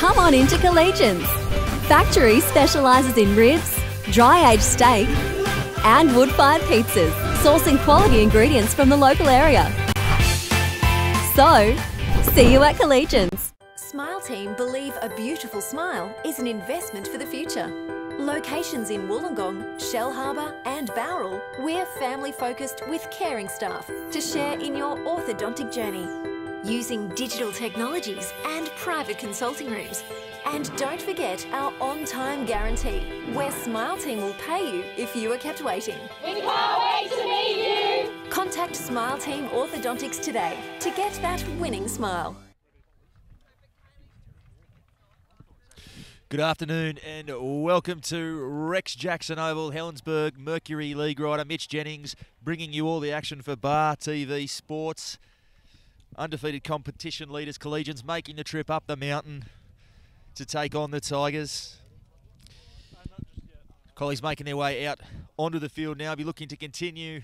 Come on into Collegians. Factory specialises in ribs, dry-aged steak and wood-fired pizzas, sourcing quality ingredients from the local area. So, see you at Collegians. Smile Team believe a beautiful smile is an investment for the future. Locations in Wollongong, Shellharbour and Bowral, we're family-focused with caring staff to share in your orthodontic journey. Using digital technologies and private consulting rooms. And don't forget our on-time guarantee, where Smile Team will pay you if you are kept waiting. We can't wait to meet you! Contact Smile Team Orthodontics today to get that winning smile. Good afternoon and welcome to Rex Jackson Oval, Helensburgh, Mercury League rider Mitch Jennings bringing you all the action for Bar TV Sports. Undefeated competition leaders Collegians making the trip up the mountain to take on the Tigers. Collies making their way out onto the field now, be looking to continue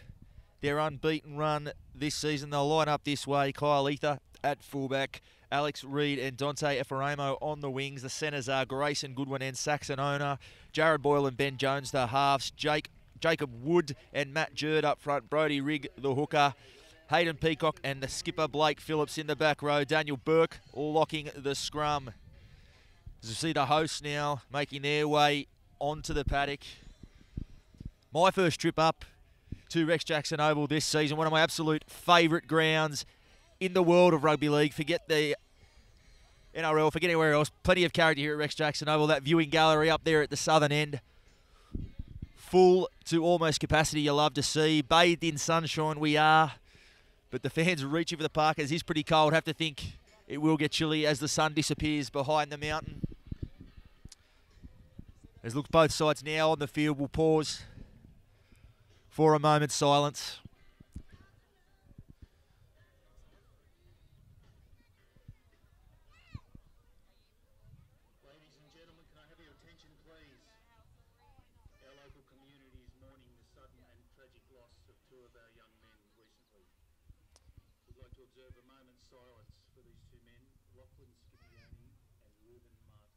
their unbeaten run this season. They'll line up this way: Kyle Ether at fullback, Alex Reid and Dante Ephraimo on the wings. The centres are Grayson Goodwin and Saxon Owner, Jared Boyle and Ben Jones the halves, Jacob Wood and Matt Jerd up front, Brodie Rigg the hooker, Hayden Peacock and the skipper Blake Phillips in the back row, Daniel Burke all locking the scrum. As you see the hosts now making their way onto the paddock. My first trip up to Rex Jackson Oval this season, one of my absolute favourite grounds in the world of rugby league. Forget the NRL, forget anywhere else. Plenty of character here at Rex Jackson Oval. That viewing gallery up there at the southern end, full to almost capacity. You love to see. Bathed in sunshine we are. But the fans are reaching for the park as it's pretty cold. Have to think it will get chilly as the sun disappears behind the mountain. As look both sides now on the field, we'll pause for a moment's silence. Ladies and gentlemen, can I have your attention, please? Our local community is mourning the sudden and tragic loss of two of our young men recently. We'd like to observe a moment's silence for these two men, Lachlan Scipione and Reuben Martin.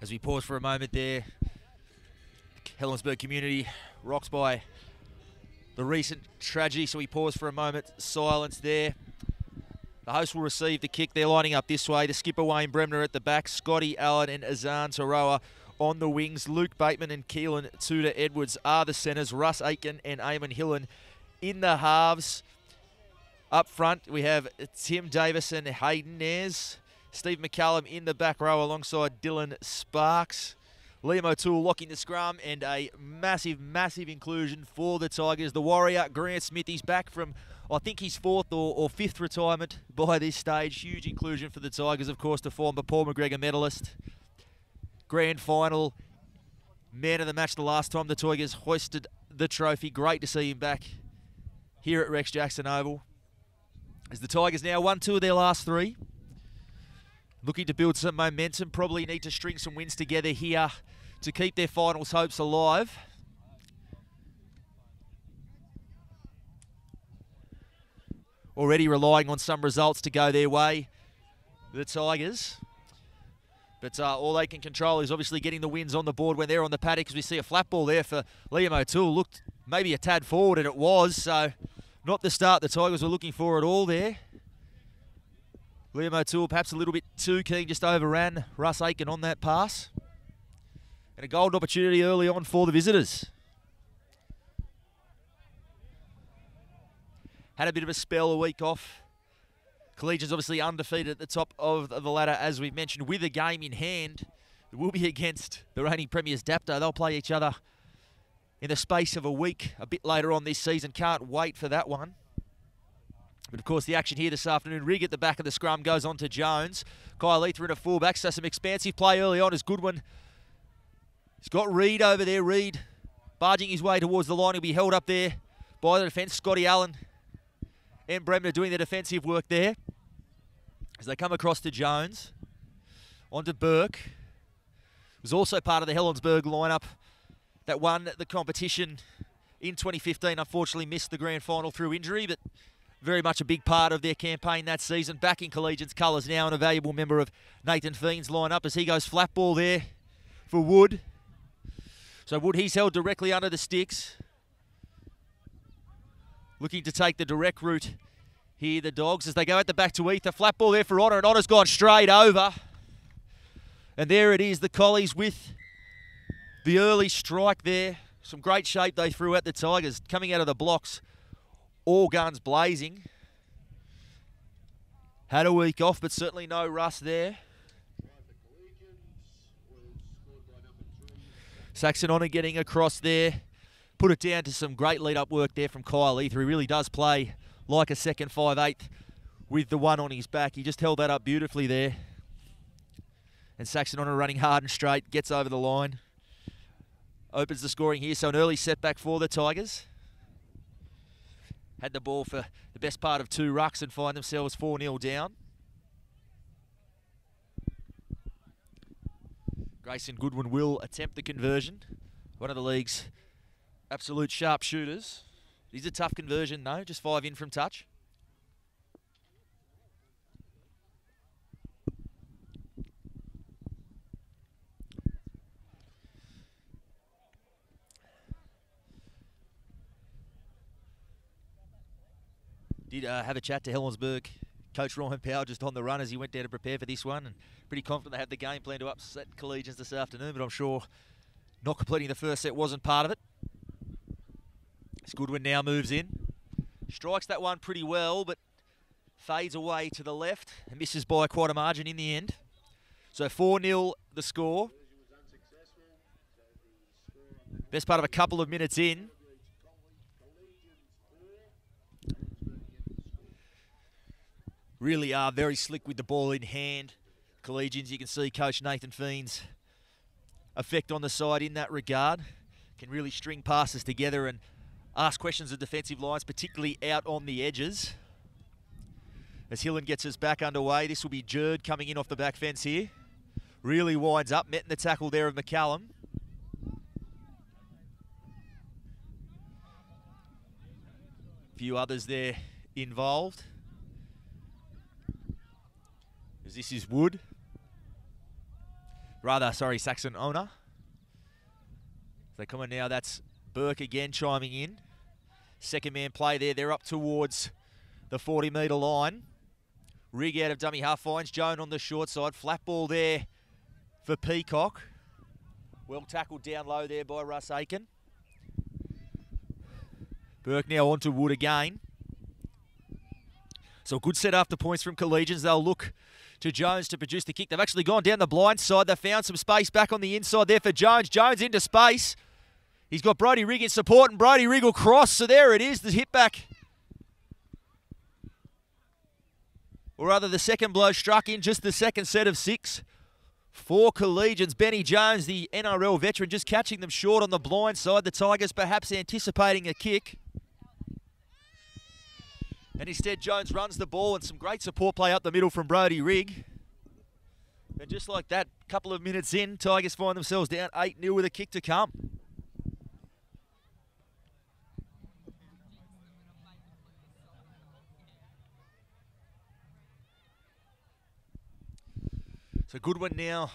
As we pause for a moment there, Helensburgh community rocks by the recent tragedy, so we pause for a moment, silence there. The host will receive the kick. They're lining up this way. The skipper Wayne Bremner at the back, Scotty Allen and Azan Taroa on the wings. Luke Bateman and Keelan Tudor Edwards are the centres. Russ Aiken and Eamon Hillen in the halves. Up front, we have Tim Davis and Hayden Nares. Steve McCallum in the back row alongside Dylan Sparks. Liam O'Toole locking the scrum, and a massive, massive inclusion for the Tigers. The Warrior, Grant Smith, he's back from, I think, his fourth or fifth retirement by this stage. Huge inclusion for the Tigers, of course, the former Paul McGregor medalist. Grand final, man of the match the last time the Tigers hoisted the trophy. Great to see him back here at Rex Jackson Oval. As the Tigers now won 2 of their last 3. Looking to build some momentum, probably need to string some wins together here to keep their finals hopes alive. Already relying on some results to go their way, the Tigers. But all they can control is obviously getting the wins on the board when they're on the paddock, because we see a flat ball there for Liam O'Toole. Looked maybe a tad forward, and it was, so not the start the Tigers were looking for at all there. Liam O'Toole perhaps a little bit too keen, just overran Russ Aiken on that pass. And a golden opportunity early on for the visitors. Had a bit of a spell, a week off. Collegians obviously undefeated at the top of the ladder, as we've mentioned, with a game in hand. It will be against the reigning premiers Dapto. They'll play each other in the space of a week a bit later on this season. Can't wait for that one. But of course the action here this afternoon, Rigg at the back of the scrum goes on to Jones. Kyle Ether in a fullback, so some expansive play early on as Goodwin. He's got Reid over there, Reid barging his way towards the line. He'll be held up there by the defence. Scotty Allen and Bremner doing the defensive work there. As they come across to Jones, on to Burke. Was also part of the Helensburgh lineup that won the competition in 2015. Unfortunately missed the grand final through injury, but very much a big part of their campaign that season. Back in Collegians colours now, and a valuable member of Nathan Feen's lineup as he goes flat ball there for Wood. So Wood, he's held directly under the sticks. Looking to take the direct route here, the Dogs, as they go at the back to Ether. Flat ball there for Honor, and Honor's gone straight over. And there it is, the Collies with the early strike there. Some great shape they threw at the Tigers, coming out of the blocks, all guns blazing. Had a week off, but certainly no rust there. Saxon Honor getting across there. Put it down to some great lead-up work there from Kyle Ether. He really does play like a second 5'8" with the one on his back. He just held that up beautifully there. And Saxon Honor running hard and straight, gets over the line. Opens the scoring here, so an early setback for the Tigers. Had the ball for the best part of 2 rucks and find themselves 4-0 down. Grayson Goodwin will attempt the conversion. One of the league's absolute sharpshooters. It is a tough conversion, though, just 5 in from touch. Did have a chat to Helensburgh coach Ryan Powell just on the run as he went down to prepare for this one, and pretty confident they had the game plan to upset Collegians this afternoon, but I'm sure not completing the first set wasn't part of it. As Goodwin now moves in, strikes that one pretty well, but fades away to the left and misses by quite a margin in the end. So 4-0 the score. Best part of a couple of minutes in. Really are very slick with the ball in hand. Collegians, you can see Coach Nathan Feen's effect on the side in that regard. Can really string passes together and ask questions of defensive lines, particularly out on the edges. As Hillen gets us back underway, this will be Jerd coming in off the back fence here. Really winds up, met in the tackle there of McCallum. A few others there involved. As this is Wood. Saxon Honor. So coming now, that's Burke again chiming in. Second man play there. They're up towards the 40-metre line. Rigg out of dummy half finds Joan on the short side. Flat ball there for Peacock. Well tackled down low there by Russ Aiken. Burke now onto Wood again. So a good set after points from Collegians. They'll look to Jones to produce the kick. They've actually gone down the blind side. They've found some space back on the inside there for Jones. Jones into space. He's got Brodie Rigg in support, and Brodie Rigg will cross. So there it is, the hit back. Or rather, the second blow struck in just the second set of 6 for Collegians. Benny Jones, the NRL veteran, just catching them short on the blind side. The Tigers perhaps anticipating a kick. And instead, Jones runs the ball, and some great support play up the middle from Brodie Rigg. And just like that, a couple of minutes in, Tigers find themselves down 8-0 with a kick to come. So Goodwin now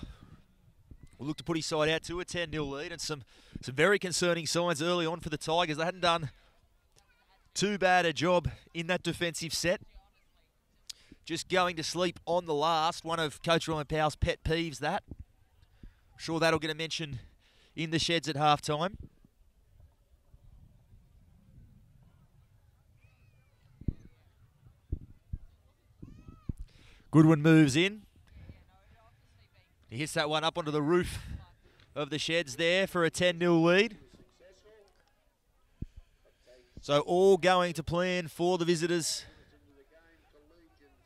will look to put his side out to a 10-0 lead, and some very concerning signs early on for the Tigers. They hadn't done too bad a job in that defensive set. Just going to sleep on the last. One of Coach Ryan Powell's pet peeves, that. I'm sure that'll get a mention in the sheds at halftime. Goodwin moves in. He hits that one up onto the roof of the sheds there for a 10-0 lead. So all going to plan for the visitors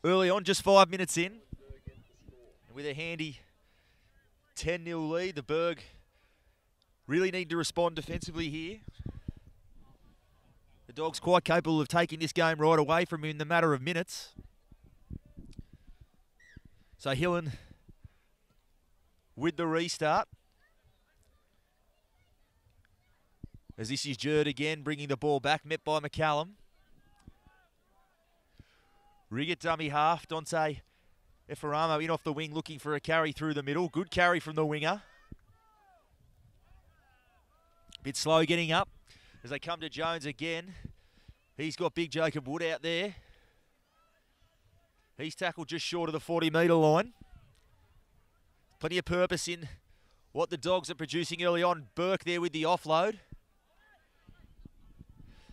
early on, just 5 minutes in. And with a handy 10-0 lead, the Berg really need to respond defensively here. The Dogs quite capable of taking this game right away from him in the matter of minutes. So Hillen with the restart. As this is Jerd again, bringing the ball back, met by McCallum. Riggett dummy half, Dante Efaramo in off the wing looking for a carry through the middle. Good carry from the winger. Bit slow getting up as they come to Jones again. He's got big Jacob Wood out there. He's tackled just short of the 40-metre line. Plenty of purpose in what the Dogs are producing early on. Burke there with the offload.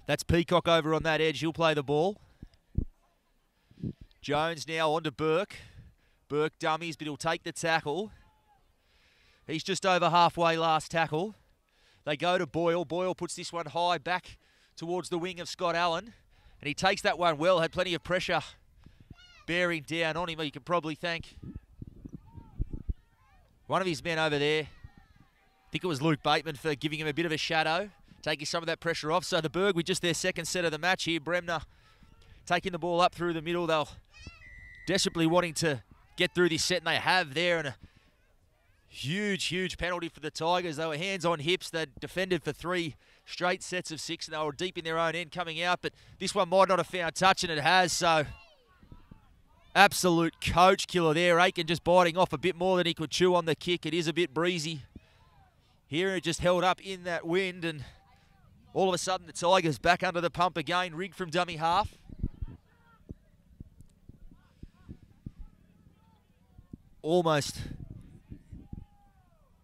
That's Peacock over on that edge. He'll play the ball. Jones now on to Burke. Burke dummies, but he'll take the tackle. He's just over halfway last tackle. They go to Boyle. Boyle puts this one high back towards the wing of Scott Allen. And he takes that one well. Had plenty of pressure bearing down on him. You can probably thank one of his men over there. I think it was Luke Bateman for giving him a bit of a shadow, taking some of that pressure off. So the Berg with just their second set of the match here. Bremner taking the ball up through the middle. They'll desperately wanting to get through this set, and they have there. And a huge, huge penalty for the Tigers. They were hands on hips. They defended for 3 straight sets of 6, and they were deep in their own end coming out. But this one might not have found touch, and it has. So absolute coach killer there. Aiken just biting off a bit more than he could chew on the kick. It is a bit breezy. Here it just held up in that wind, and all of a sudden the Tigers back under the pump again. Rigged from dummy half. Almost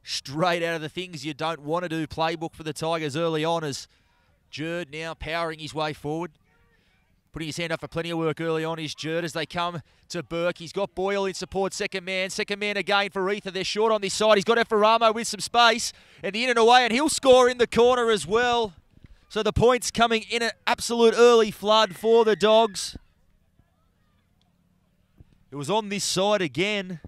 straight out of the things you don't want to do playbook for the Tigers early on, as Jerd now powering his way forward. Putting his hand up for plenty of work early on is Jerd as they come to Burke. He's got Boyle in support, second man. Second man again for Ether. They're short on this side. He's got Efaramo with some space. And the in and away, and he'll score in the corner as well. So the points coming in an absolute early flood for the Dogs. It was on this side again.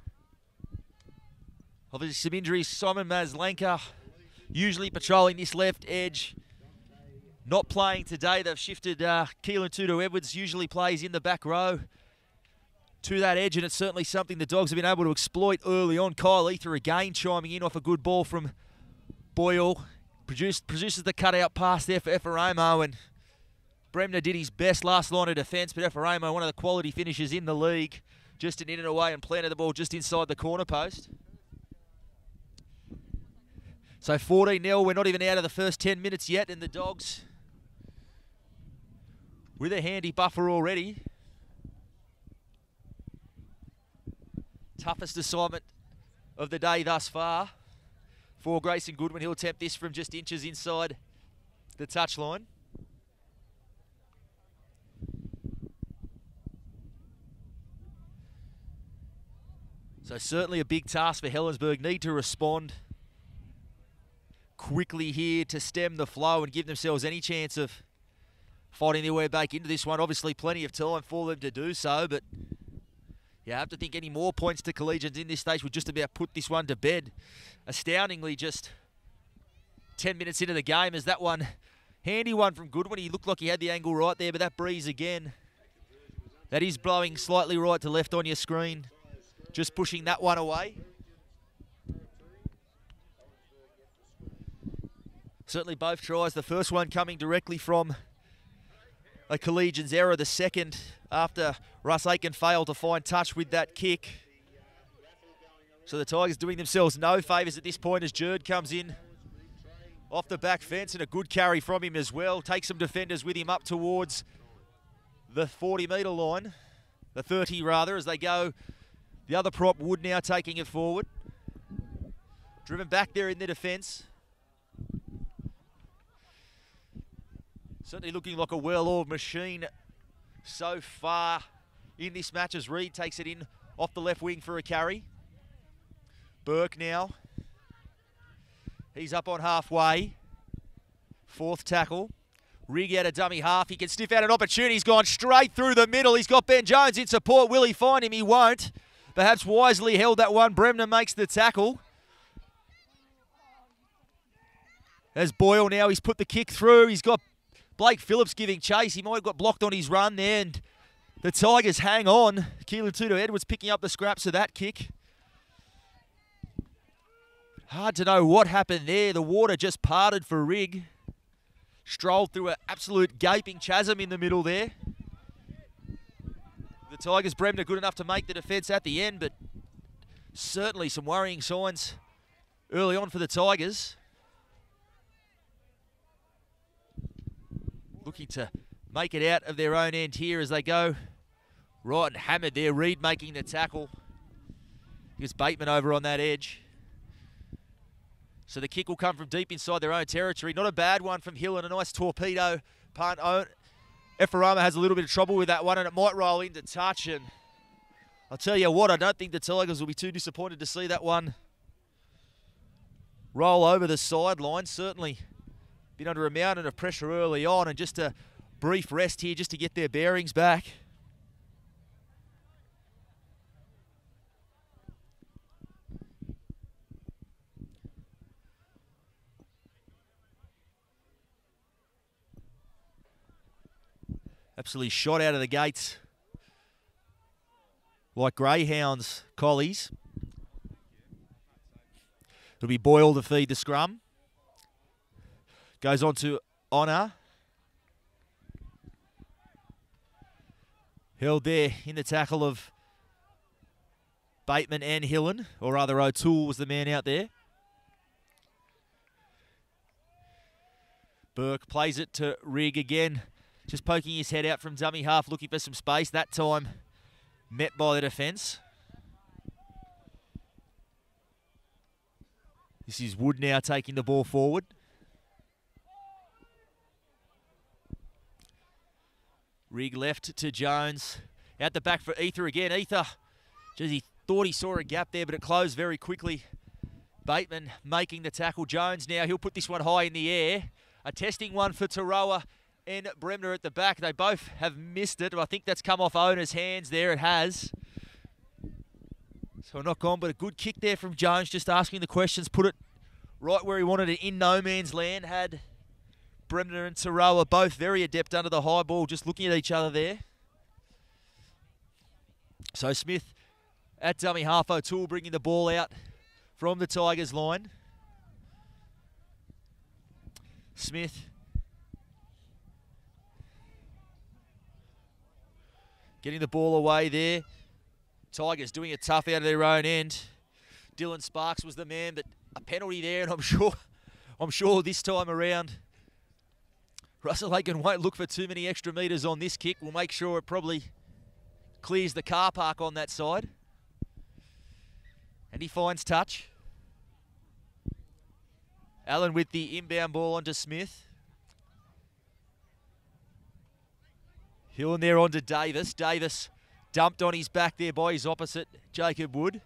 Obviously some injuries. Simon Maslanka usually patrolling this left edge. Not playing today. They've shifted Keelan Tudo-Edwards, usually plays in the back row to that edge, and it's certainly something the Dogs have been able to exploit early on. Kyle Ether again chiming in off a good ball from Boyle. Produces the cutout pass there for Efaramo, and Bremner did his best last line of defence, but Efaramo, one of the quality finishers in the league, just an in and away and planted the ball just inside the corner post. So 14-0, we're not even out of the first 10 minutes yet, and the Dogs with a handy buffer already. Toughest assignment of the day thus far for Grayson Goodwin. He'll attempt this from just inches inside the touchline. So certainly a big task for Helensburgh. Need to respond quickly here to stem the flow and give themselves any chance of fighting their way back into this one. Obviously plenty of time for them to do so, but you have to think any more points to Collegians in this stage would just about put this one to bed. Astoundingly, just 10 minutes into the game, as that one, handy one from Goodwin. He looked like he had the angle right there, but that breeze again, that is blowing slightly right to left on your screen. Just pushing that one away. Certainly both tries. The first one coming directly from a Collegians error. The second after Russ Aiken failed to find touch with that kick. So the Tigers doing themselves no favours at this point as Jerd comes in off the back fence, and a good carry from him as well. Takes some defenders with him up towards the 40-metre line. The 30 rather, as they go. The other prop, Wood, now taking it forward. Driven back there in the defence. Certainly looking like a well-oiled machine so far in this match as Reed takes it in off the left wing for a carry. Burke now. He's up on halfway. Fourth tackle. Rig out a dummy half. He can sniff out an opportunity. He's gone straight through the middle. He's got Ben Jones in support. Will he find him? He won't. Perhaps wisely held that one. Bremner makes the tackle. There's Boyle now. He's put the kick through. He's got Blake Phillips giving chase. He might have got blocked on his run there. And the Tigers hang on. Keelan Tudo-Edwards picking up the scraps of that kick. Hard to know what happened there. The water just parted for Rig. Strolled through an absolute gaping chasm in the middle there. The Tigers, Bremner, good enough to make the defence at the end, but certainly some worrying signs early on for the Tigers. Looking to make it out of their own end here as they go right and hammered there. Reed making the tackle. Here's Bateman over on that edge. So the kick will come from deep inside their own territory. Not a bad one from Hill and a nice torpedo punt. Effarama has a little bit of trouble with that one and it might roll into touch. And I'll tell you what, I don't think the Tigers will be too disappointed to see that one roll over the sideline. Certainly been under a mountain of pressure early on, and just a brief rest here just to get their bearings back. Absolutely shot out of the gates like greyhounds, collies. It'll be Boyle to feed the scrum. Goes on to Honour. Held there in the tackle of Bateman and Hillen, or rather O'Toole was the man out there. Burke plays it to Rig again. Just poking his head out from dummy half, looking for some space. That time met by the defence. This is Wood now taking the ball forward. Rig left to Jones. Out the back for Ether again. Ether, geez, he thought he saw a gap there, but it closed very quickly. Bateman making the tackle. Jones now, he'll put this one high in the air. A testing one for Taroa and Bremner at the back. They both have missed it. I think that's come off owner's hands there. It has. So not gone, but a good kick there from Jones. Just asking the questions. Put it right where he wanted it, in no man's land. Had Bremner and Taroa both very adept under the high ball, just looking at each other there. So Smith at dummy half. O'Toole bringing the ball out from the Tigers line. Smith getting the ball away there. Tigers doing it tough out of their own end. Dylan Sparks was the man, but a penalty there, and I'm sure this time around Russell Aiken won't look for too many extra metres on this kick. We'll make sure it probably clears the car park on that side. And he finds touch. Allen with the inbound ball onto Smith. Hill in there onto Davis. Davis dumped on his back there by his opposite, Jacob Wood.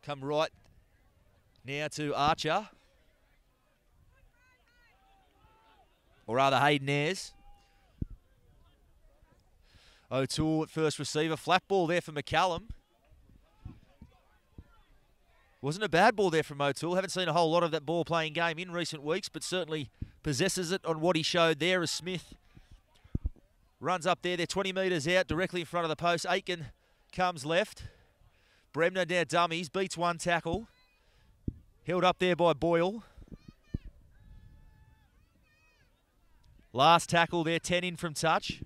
Come right now to Archer. Or rather Hayden Ayres. O'Toole at first receiver. Flat ball there for McCallum. Wasn't a bad ball there from O'Toole. Haven't seen a whole lot of that ball playing game in recent weeks, but certainly possesses it on what he showed there as Smith runs up there. They're 20 metres out, directly in front of the post. Aiken comes left. Bremner now dummies, beats one tackle. Held up there by Boyle. Last tackle there, 10 in from touch.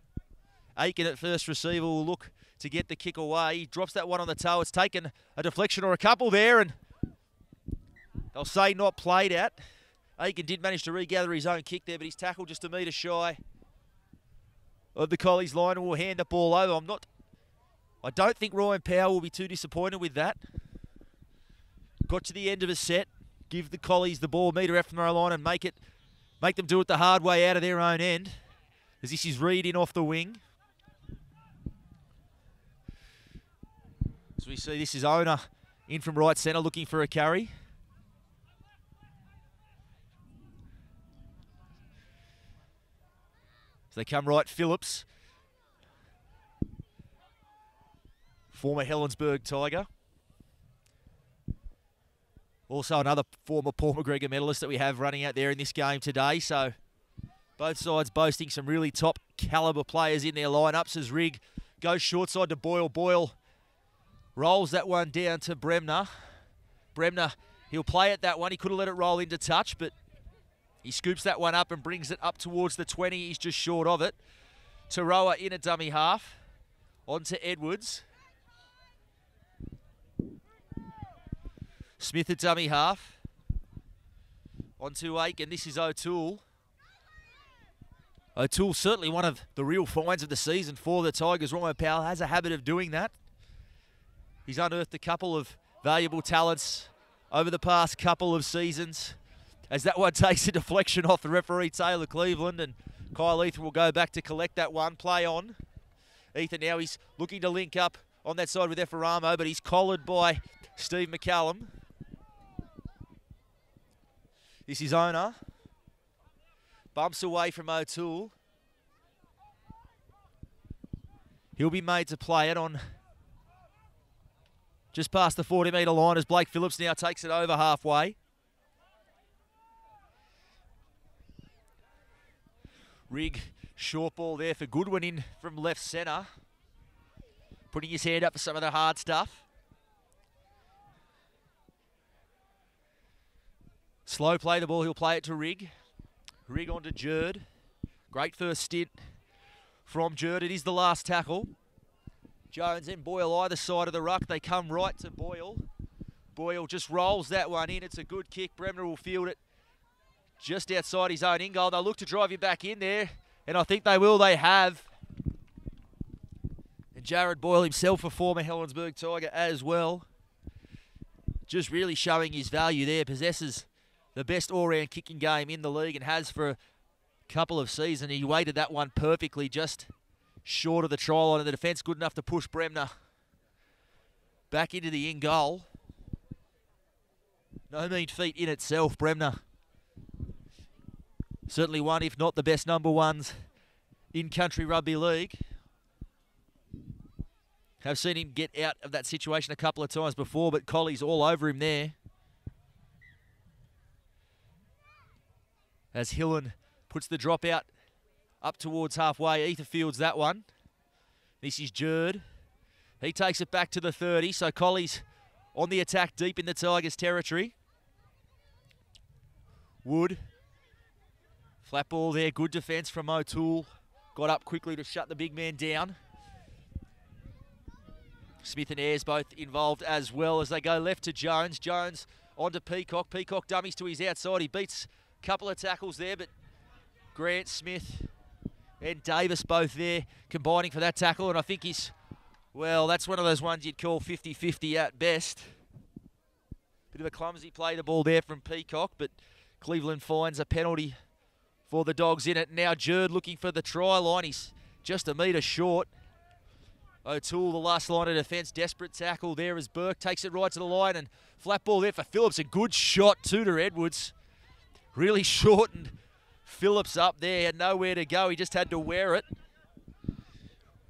Aiken at first receiver will look to get the kick away. He drops that one on the toe. It's taken a deflection or a couple there, and they'll say not played at. Aiken did manage to regather his own kick there, but he's tackled just a metre shy of the Collies line and will hand the ball over. I don't think Ryan Powell will be too disappointed with that. Got to the end of a set, give the Collies the ball metre out from their line and make them do it the hard way out of their own end. As this is Reed in off the wing. As we see, this is Owner in from right centre looking for a carry. they come right, Phillips. Former Helensburgh Tiger. Also another former Paul McGregor medalist that we have running out there in this game today. So both sides boasting some really top caliber players in their lineups as Rigg goes short side to Boyle. Boyle rolls that one down to Bremner. Bremner, he'll play at that one. He could have let it roll into touch, but he scoops that one up and brings it up towards the 20. He's just short of it. Taroa in a dummy half. On to Edwards. Smith at dummy half. On to Aiken. This is O'Toole. O'Toole certainly one of the real finds of the season for the Tigers. Romo Powell has a habit of doing that. He's unearthed a couple of valuable talents over the past couple of seasons. As that one takes a deflection off the referee, Taylor Cleveland, and Kyle Ethan will go back to collect that one. Play on. Ethan now, he's looking to link up on that side with Efferamo, but he's collared by Steve McCallum. This is Ona. Bumps away from O'Toole. He'll be made to play it on just past the 40-metre line as Blake Phillips now takes it over halfway. Rigg, short ball there for Goodwin in from left centre. Putting his hand up for some of the hard stuff. Slow play the ball, he'll play it to Rigg. Rigg on to Jerd. Great first stint from Jerd. It is the last tackle. Jones and Boyle either side of the ruck. They come right to Boyle. Boyle just rolls that one in. It's a good kick. Bremner will field it just outside his own in goal. They'll look to drive him back in there, and I think they will. They have. And Jared Boyle himself, a former Helensburgh Tiger as well. Just really showing his value there. Possesses the best all-round kicking game in the league and has for a couple of seasons. He weighted that one perfectly, just short of the try line, and the defence good enough to push Bremner back into the in goal. No mean feat in itself, Bremner. Certainly one, if not the best number ones in country rugby league. Have seen him get out of that situation a couple of times before, but Colley's all over him there. As Hillen puts the drop out up towards halfway. Ether fields that one. This is Jerd. He takes it back to the 30, so Colley's on the attack deep in the Tigers' territory. Wood. Flat ball there, good defence from O'Toole. Got up quickly to shut the big man down. Smith and Ayres both involved as well as they go left to Jones. Jones on to Peacock. Peacock dummies to his outside. He beats a couple of tackles there, but Grant, Smith and Davis both there combining for that tackle. And I think he's, well, that's one of those ones you'd call 50-50 at best. Bit of a clumsy play the ball there from Peacock, but Cleveland finds a penalty for the Dogs in it. Now Jerd looking for the try line. He's just a metre short. O'Toole, the last line of defence. Desperate tackle there as Burke takes it right to the line, and flat ball there for Phillips. A good shot too to Edwards. Really shortened Phillips up there. Had nowhere to go. He just had to wear it.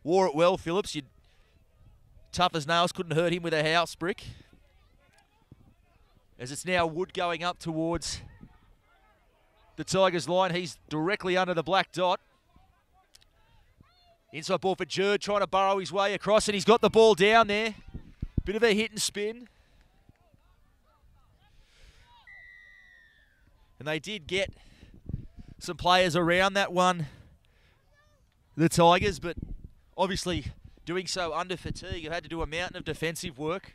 Wore it well, Phillips. You'd tough as nails. Couldn't hurt him with a house brick. As it's now Wood going up towards the Tigers line. He's directly under the black dot. Inside ball for Jerd, trying to burrow his way across, and he's got the ball down there. Bit of a hit and spin. And they did get some players around that one, the Tigers, but obviously doing so under fatigue. They've had to do a mountain of defensive work.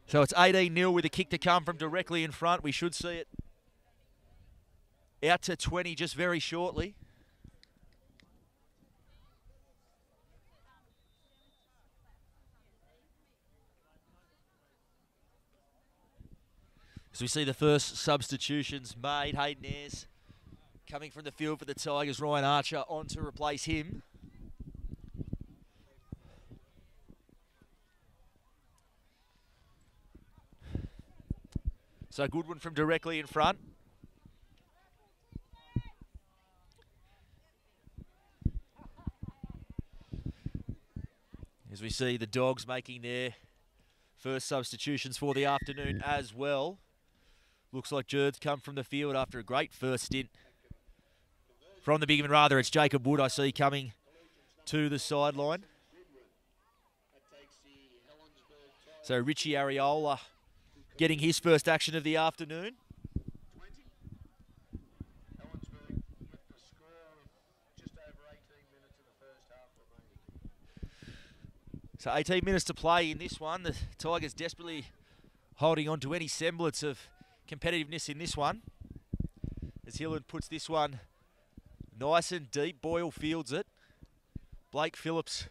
So it's 18-0 with a kick to come from directly in front. We should see it out to 20 just very shortly. So we see the first substitutions made. Hayden Ayres coming from the field for the Tigers. Ryan Archer on to replace him. So Goodwin from directly in front. As we see the Dogs making their first substitutions for the afternoon as well. Looks like Jerd's come from the field after a great first stint. From the big man, rather, it's Jacob Wood I see coming to the sideline. So Richie Ariola getting his first action of the afternoon. So 18 minutes to play in this one. The Tigers desperately holding on to any semblance of competitiveness in this one. As Hillen puts this one nice and deep. Boyle fields it. Blake Phillips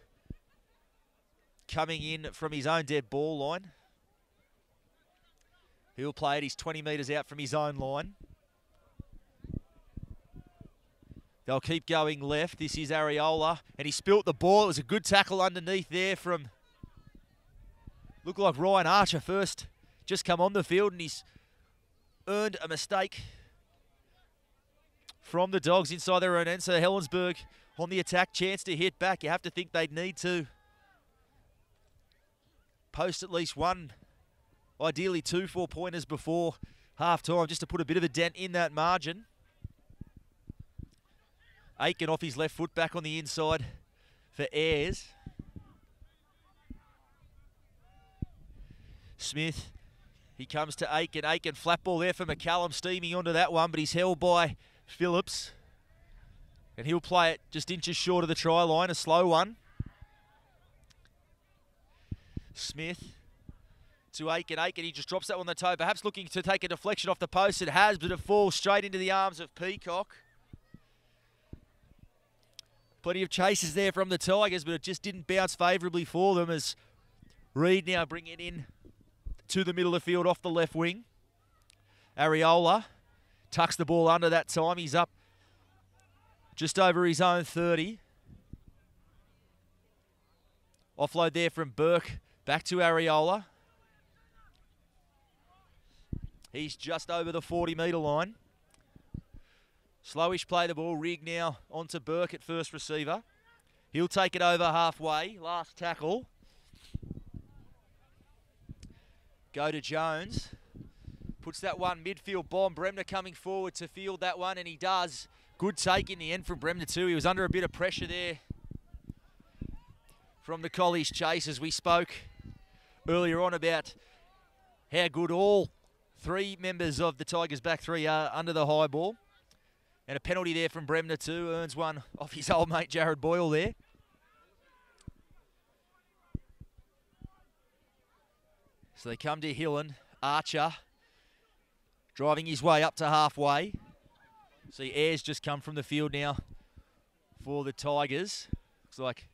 coming in from his own dead ball line. He'll play it. He's 20 metres out from his own line. They'll keep going left. This is Ariola, and he spilt the ball. It was a good tackle underneath there from, looked like Ryan Archer first. Just come on the field, and he's earned a mistake from the Dogs inside their own end. So Helensburgh on the attack, chance to hit back. You have to think they'd need to post at least one, ideally 2 4-pointers before half-time, just to put a bit of a dent in that margin. Aiken off his left foot, back on the inside for Ayres. Smith, he comes to Aiken. Aiken, flat ball there for McCallum, steaming onto that one, but he's held by Phillips. And he'll play it just inches short of the try line, a slow one. Smith to Aiken. Aiken, he just drops that one on the toe, perhaps looking to take a deflection off the post. It has, but it falls straight into the arms of Peacock. Plenty of chases there from the Tigers, but it just didn't bounce favourably for them as Reid now bring it in to the middle of the field off the left wing. Ariola tucks the ball under that time. He's up just over his own 30. Offload there from Burke. Back to Ariola. He's just over the 40-metre line. Slowish play the ball. Rigg now onto Burke at first receiver. He'll take it over halfway. Last tackle. Go to Jones. Puts that one midfield bomb. Bremner coming forward to field that one, and he does. Good take in the end from Bremner too. He was under a bit of pressure there from the Collies chase, as we spoke earlier on about how good all 3 members of the Tigers back 3 are under the high ball. And a penalty there from Bremner too. Earns one off his old mate Jared Boyle there. So they come to Hillen. Archer driving his way up to halfway. See Ayres just come from the field now for the Tigers. Looks like,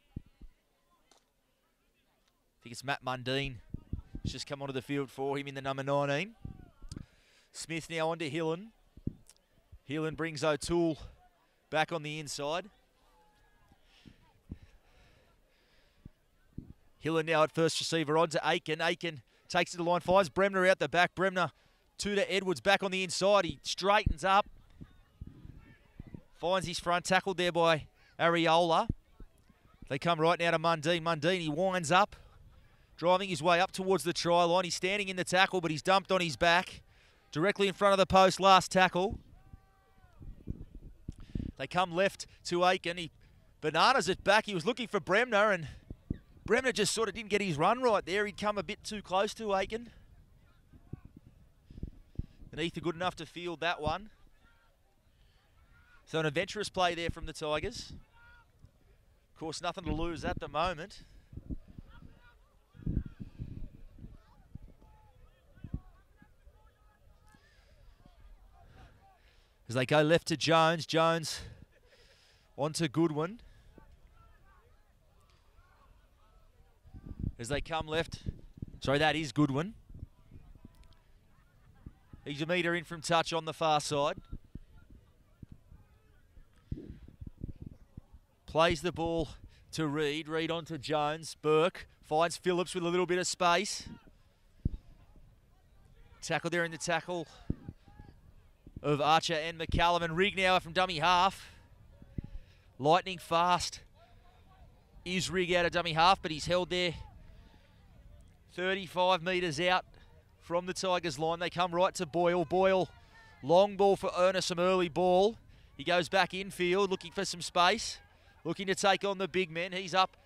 I think it's Matt Mundine. He's just come onto the field for him in the number 19. Smith now onto Hillen. Hillen brings O'Toole back on the inside. Hillen now at first receiver on to Aiken. Aiken takes it to the line, finds Bremner out the back. Bremner to Edwards back on the inside. He straightens up. Finds his front, tackled there by Ariola. They come right now to Mundine. Mundine, he winds up, driving his way up towards the try line. He's standing in the tackle, but he's dumped on his back. Directly in front of the post, last tackle. They come left to Aiken. He bananas it back. He was looking for Bremner, and Bremner just sort of didn't get his run right there. He'd come a bit too close to Aiken. And Ether good enough to field that one. So an adventurous play there from the Tigers. Of course, nothing to lose at the moment. As they go left to Jones. Jones onto Goodwin. As they come left. Sorry, that is Goodwin. He's a metre in from touch on the far side. Plays the ball to Reid. Reid onto Jones. Burke finds Phillips with a little bit of space. tackle there in the tackle of Archer and McCallum, and Rignauer from dummy half. Lightning fast is Rig out of dummy half, but he's held there 35 metres out from the Tigers line. They come right to Boyle. Boyle, long ball for Ernest, some early ball. He goes back infield looking for some space, looking to take on the big men. He's up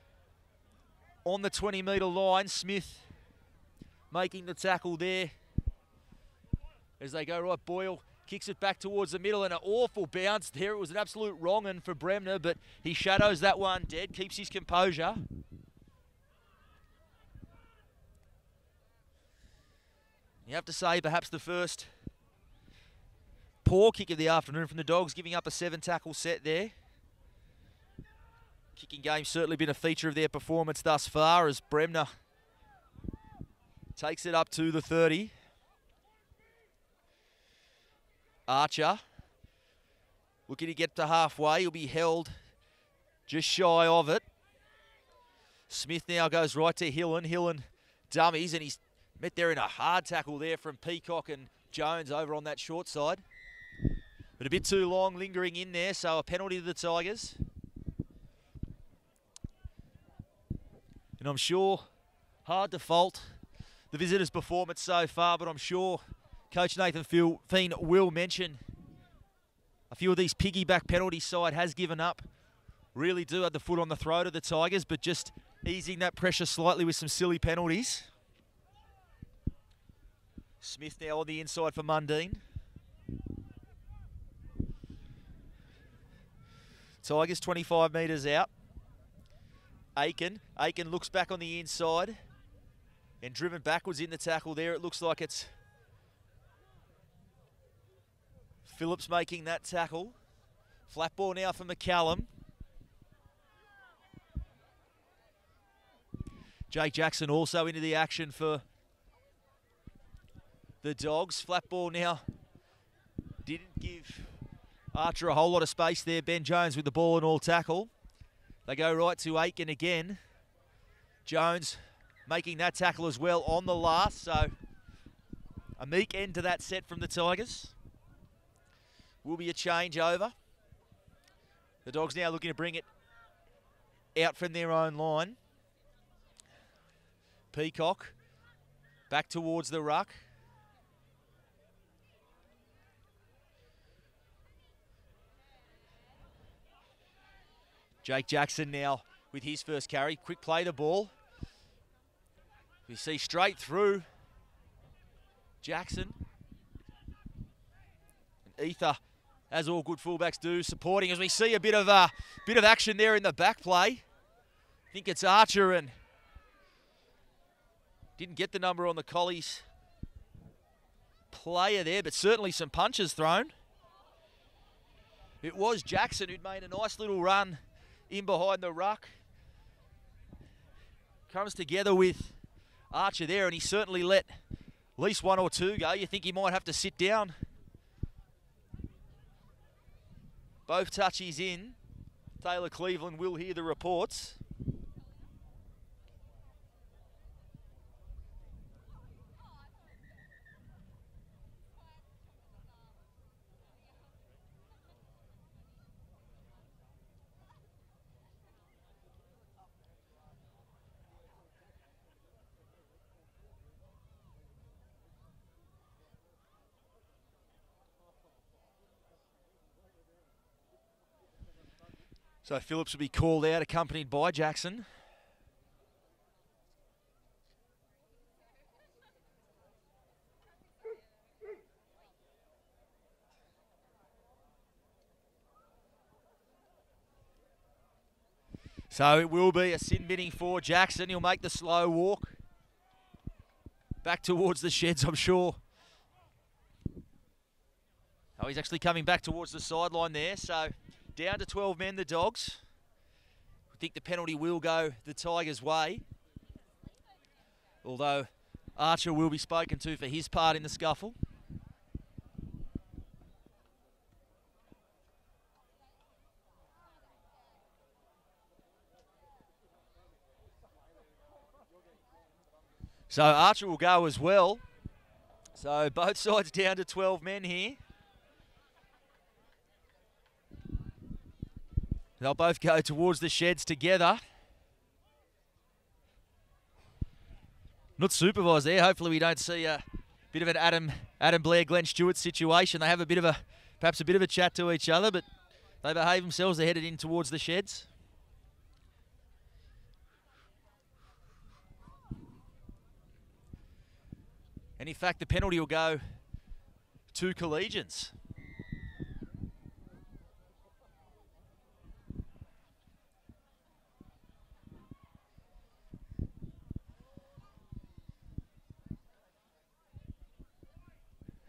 on the 20-metre line. Smith making the tackle there as they go right. Boyle kicks it back towards the middle, and an awful bounce there. It was an absolute wrong-un for Bremner, but he shadows that one dead, keeps his composure. You have to say perhaps the first poor kick of the afternoon from the Dogs, giving up a 7-tackle set there. Kicking game's certainly been a feature of their performance thus far as Bremner takes it up to the 30. Archer looking to get to halfway. He'll be held just shy of it. Smith now goes right to Hillen. Hillen dummies, and he's met there in a hard tackle there from Peacock and Jones over on that short side. But a bit too long lingering in there, so a penalty to the Tigers. And I'm sure hard to fault the visitors' performance so far, but I'm sure Coach Nathan Feen will mention a few of these piggyback penalties side has given up. Really do have the foot on the throat of the Tigers, but just easing that pressure slightly with some silly penalties. Smith now on the inside for Mundine. Tigers 25 metres out. Aiken looks back on the inside and driven backwards in the tackle there. It looks like it's Phillips making that tackle. Flat ball now for McCallum. Jake Jackson also into the action for the Dogs. Flat ball now. Didn't give Archer a whole lot of space there. Ben Jones with the ball and all tackle. They go right to Aiken again. Jones making that tackle as well on the last. So a meek end to that set from the Tigers. Will be a change over. The Dogs now looking to bring it out from their own line. Peacock back towards the ruck. Jake Jackson now with his first carry. Quick play the ball. We see straight through Jackson. And Ether, as all good fullbacks do, supporting as we see a bit of action there in the back play. I think it's Archer, and didn't get the number on the Collies player there, but certainly some punches thrown. It was Jackson who'd made a nice little run in behind the ruck. Comes together with Archer there, and he certainly let at least one or two go. You think he might have to sit down. Both touchies in. Taylor Cleveland will hear the reports. So Phillips will be called out, accompanied by Jackson. So it will be a sin binning for Jackson. He'll make the slow walk back towards the sheds, I'm sure. Oh, he's actually coming back towards the sideline there, so down to 12 men, the Dogs. I think the penalty will go the Tigers' way. Although Archer will be spoken to for his part in the scuffle. So Archer will go as well. So both sides down to 12 men here. They'll both go towards the sheds together. Not supervised there. Hopefully we don't see a bit of an Adam Blair, Glenn Stewart situation. They have perhaps a bit of a chat to each other, but they behave themselves. They're headed in towards the sheds. And in fact, the penalty will go to Collegians.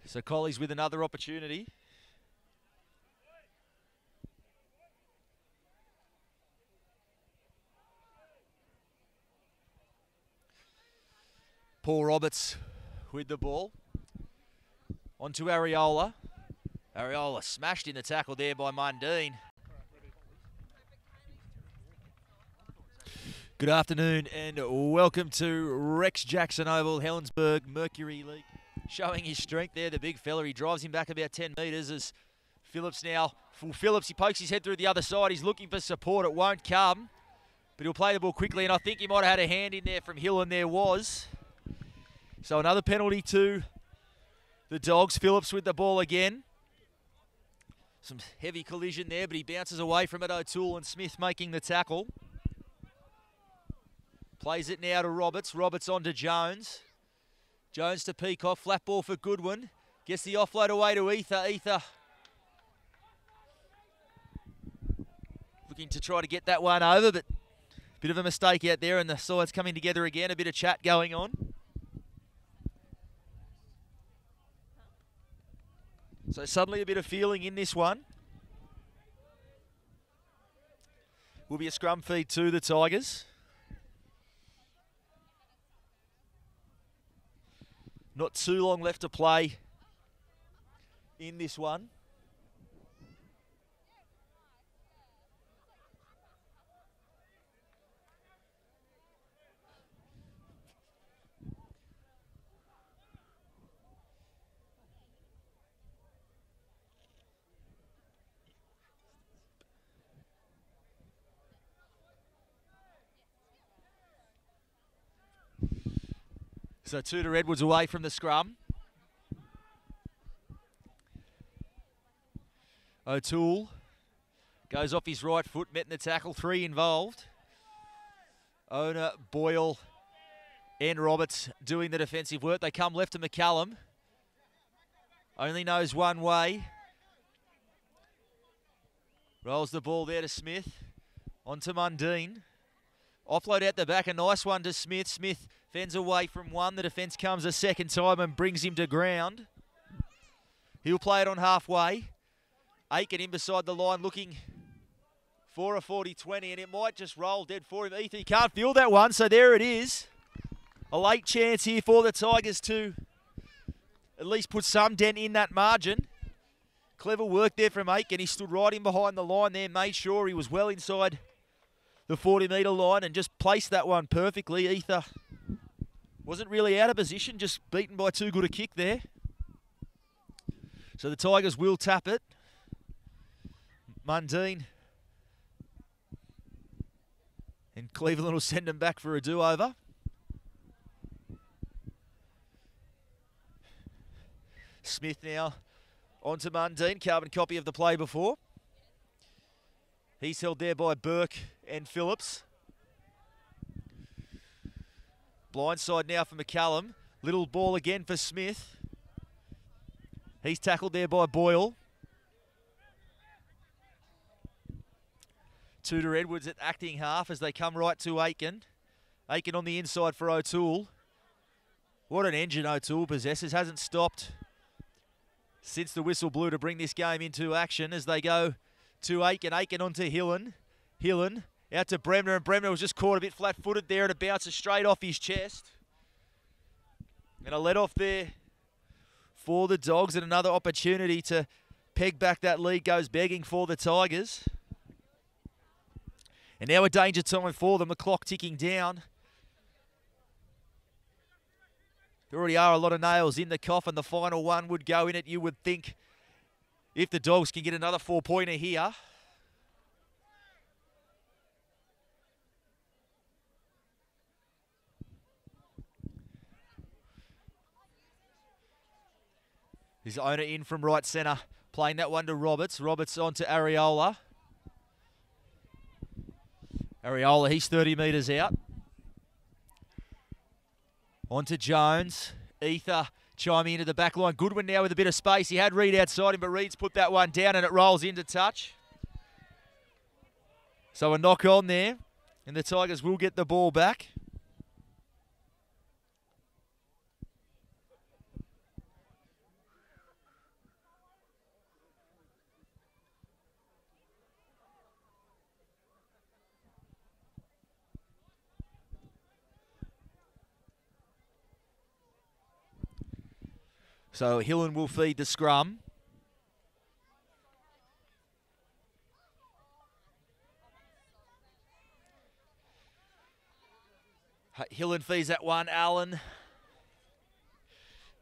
So Collies with another opportunity. Paul Roberts with the ball. On to Areola. Areola smashed in the tackle there by Mundine. Good afternoon and welcome to Rex Jackson Oval, Helensburgh Mercury League. Showing his strength there, the big fella. He drives him back about 10 metres as Phillips now, full Phillips, he pokes his head through the other side. He's looking for support. It won't come, but he'll play the ball quickly, and I think he might have had a hand in there from Hill, and there was. So another penalty to the Dogs. Phillips with the ball again. Some heavy collision there, but he bounces away from it. O'Toole and Smith making the tackle. Plays it now to Roberts. Roberts on to Jones. Jones to Peacock, flat ball for Goodwin. Gets the offload away to Ether. Ether looking to try to get that one over, but a bit of a mistake out there, and the sides coming together again. A bit of chat going on. So suddenly a bit of feeling in this one. Will be a scrum feed to the Tigers. Not too long left to play in this one. So Tudor Edwards away from the scrum. O'Toole goes off his right foot, met in the tackle, 3 involved. Ona, Boyle and Roberts doing the defensive work. They come left to McCallum. Only knows one way. Rolls the ball there to Smith. On to Mundine. Offload out the back, a nice one to Smith. Smith fends away from one. The defence comes a second time and brings him to ground. He'll play it on halfway. Aiken in beside the line looking for a 40-20, and it might just roll dead for him. Ethan, he can't feel that one, so there it is. A late chance here for the Tigers to at least put some dent in that margin. Clever work there from Aiken. He stood right in behind the line there, made sure he was well inside the 40-metre line and just placed that one perfectly. Ether wasn't really out of position, just beaten by too good a kick there. So the Tigers will tap it. Mundine and Cleveland will send them back for a do-over. Smith now on to Mundine, carbon copy of the play before. He's held there by Burke and Phillips. Blindside now for McCallum. Little ball again for Smith. He's tackled there by Boyle. Tudor Edwards at acting half as they come right to Aiken. Aiken on the inside for O'Toole. What an engine O'Toole possesses. Hasn't stopped since the whistle blew to bring this game into action as they go to Aiken. Aiken on to Hillen. Hillen out to Bremner, and Bremner was just caught a bit flat-footed there, and it bounces straight off his chest. And a let-off there for the Dogs, and another opportunity to peg back that lead goes begging for the Tigers. And now a danger time for them, the clock ticking down. There already are a lot of nails in the coffin. The final one would go in it, you would think, if the Dogs can get another 4-pointer here. His owner in from right centre, playing that one to Roberts. Roberts on to Areola. Areola, he's 30 metres out. On to Jones. Ether chiming into the back line. Goodwin now with a bit of space. He had Reed outside him, but Reed's put that one down and it rolls into touch. So a knock on there, and the Tigers will get the ball back. So Hillen will feed the scrum. Hillen feeds that one, Allen.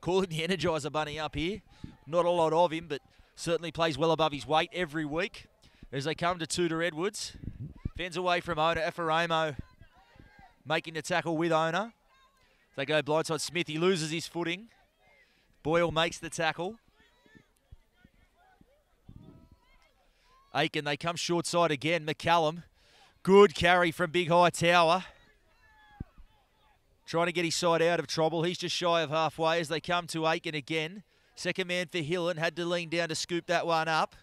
Calling the Energizer Bunny up here. Not a lot of him, but certainly plays well above his weight every week. As they come to Tudor Edwards. Fends away from Ona. Ephraimo making the tackle with Ona. They go blindside Smith. He loses his footing. Boyle makes the tackle. Aiken, they come short side again. McCallum, good carry from Big High Tower. Trying to get his side out of trouble. He's just shy of halfway as they come to Aiken again. Second man for Hillen, had to lean down to scoop that one up.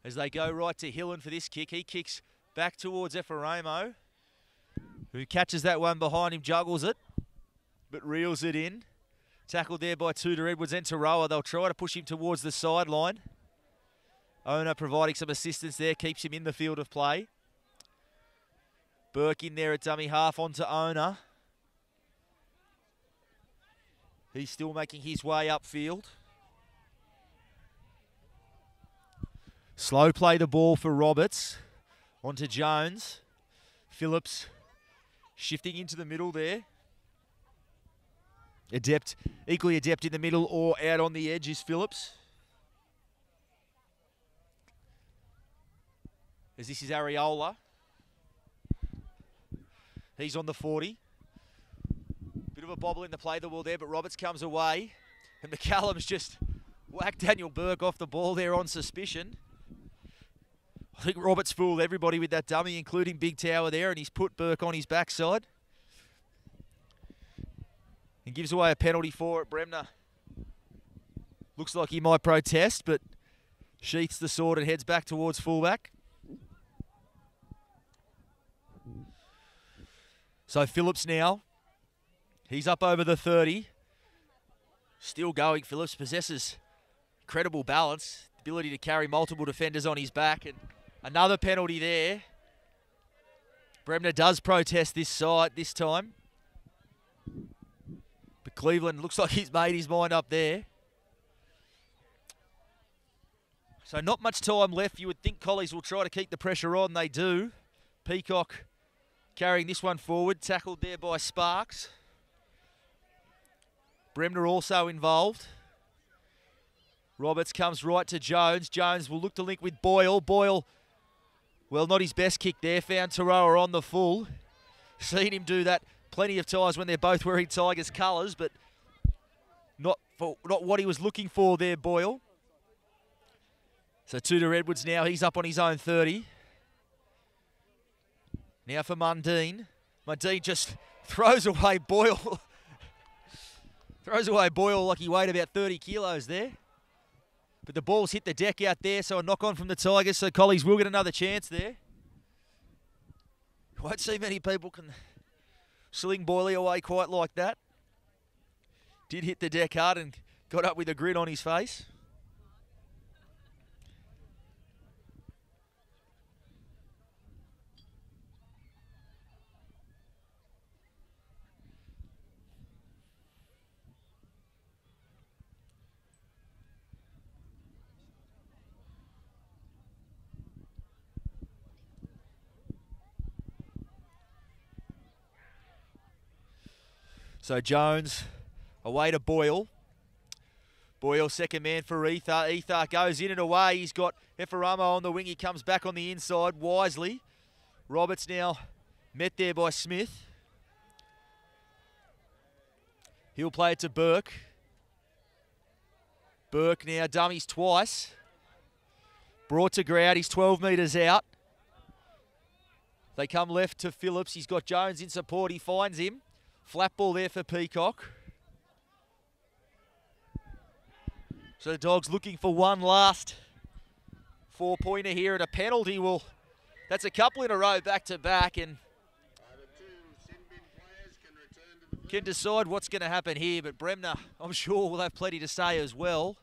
As they go right to Hillen for this kick. He kicks back towards Ephraimo, who catches that one behind him, juggles it, but reels it in. Tackled there by Tudor Edwards and Taroa. They'll try to push him towards the sideline. Ona providing some assistance there, keeps him in the field of play. Burke in there at dummy half onto Ona. He's still making his way upfield. Slow play the ball for Roberts. Onto Jones. Phillips shifting into the middle there. Adept, equally adept in the middle or out on the edge is Phillips. As this is Areola. He's on the 40. Bit of a bobble in the play the ball there, but Roberts comes away. And McCallum's just whacked Daniel Burke off the ball there on suspicion. I think Roberts fooled everybody with that dummy, including Big Tower there, and he's put Burke on his backside. And gives away a penalty for it. Bremner looks like he might protest, but sheaths the sword and heads back towards fullback. So Phillips now, he's up over the 30. Still going. Phillips possesses incredible balance, ability to carry multiple defenders on his back, and another penalty there. Bremner does protest this side this time. But Cleveland looks like he's made his mind up there. So not much time left. You would think Collies will try to keep the pressure on. They do. Peacock carrying this one forward. Tackled there by Sparks. Bremner also involved. Roberts comes right to Jones. Jones will look to link with Boyle. Boyle, well, not his best kick there. Found Taroa on the full. Seen him do that plenty of times when they're both wearing Tigers colours, but not what he was looking for there, Boyle. So Tudor Edwards now, he's up on his own 30. Now for Mundine. Mundine just throws away Boyle. Throws away Boyle like he weighed about 30 kilos there. But the ball's hit the deck out there, so a knock on from the Tigers, so Collies will get another chance there. Won't see many people can sling Boyley away quite like that. Did hit the deck hard and got up with a grin on his face. So Jones away to Boyle. Boyle second man for Ethar. Ethar goes in and away. He's got Efaramo on the wing. He comes back on the inside wisely. Roberts now met there by Smith. He'll play it to Burke. Burke now dummies twice. Brought to ground. He's 12 metres out. They come left to Phillips. He's got Jones in support. He finds him. Flat ball there for Peacock. So the Dogs looking for one last 4-pointer here, and a penalty will... That's a couple in a row back to back, and can decide what's going to happen here, but Bremner, I'm sure, will have plenty to say as well.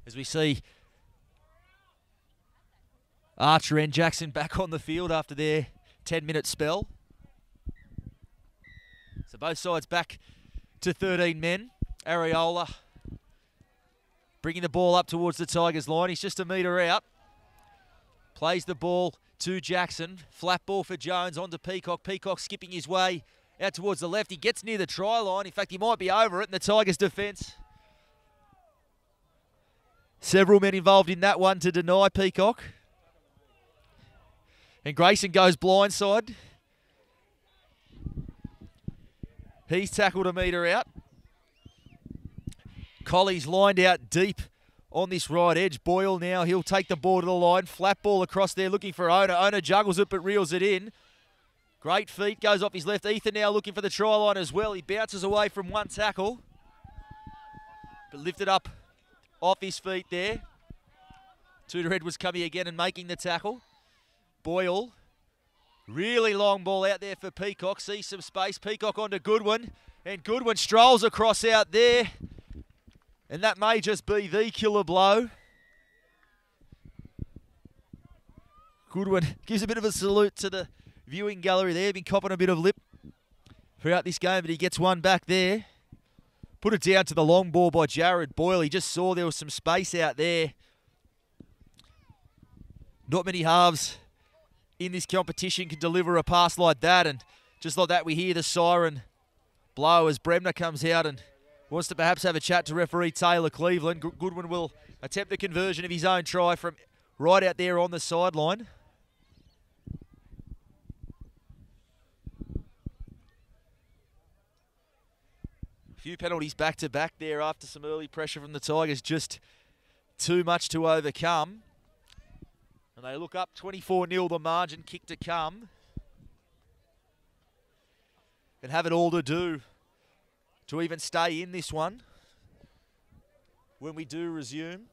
As we see Archer and Jackson back on the field after their 10-minute spell. So both sides back to 13 men. Areola bringing the ball up towards the Tigers line. He's just a metre out. Plays the ball to Jackson. Flat ball for Jones onto Peacock. Peacock skipping his way out towards the left. He gets near the try line. In fact, he might be over it in the Tigers' defence. Several men involved in that one to deny Peacock. And Grayson goes blindside. He's tackled a metre out. Colley's lined out deep on this right edge. Boyle now, he'll take the ball to the line. Flat ball across there looking for Ona. Ona juggles it but reels it in. Great feet, goes off his left. Ethan now looking for the try line as well. He bounces away from one tackle. But lifted up off his feet there. Tudor Edwards coming again and making the tackle. Boyle. Really long ball out there for Peacock. Sees some space. Peacock onto Goodwin. And Goodwin strolls across out there. And that may just be the killer blow. Goodwin gives a bit of a salute to the viewing gallery there. Been copping a bit of lip throughout this game, but he gets one back there. Put it down to the long ball by Jared Boyle. He just saw there was some space out there. Not many halves in this competition can deliver a pass like that. And just like that, we hear the siren blow as Bremner comes out and wants to perhaps have a chat to referee Taylor Cleveland. Goodwin will attempt the conversion of his own try from right out there on the sideline. A few penalties back-to-back there after some early pressure from the Tigers. Just too much to overcome. And they look up 24-0 the margin, kick to come. And have it all to do to even stay in this one when we do resume.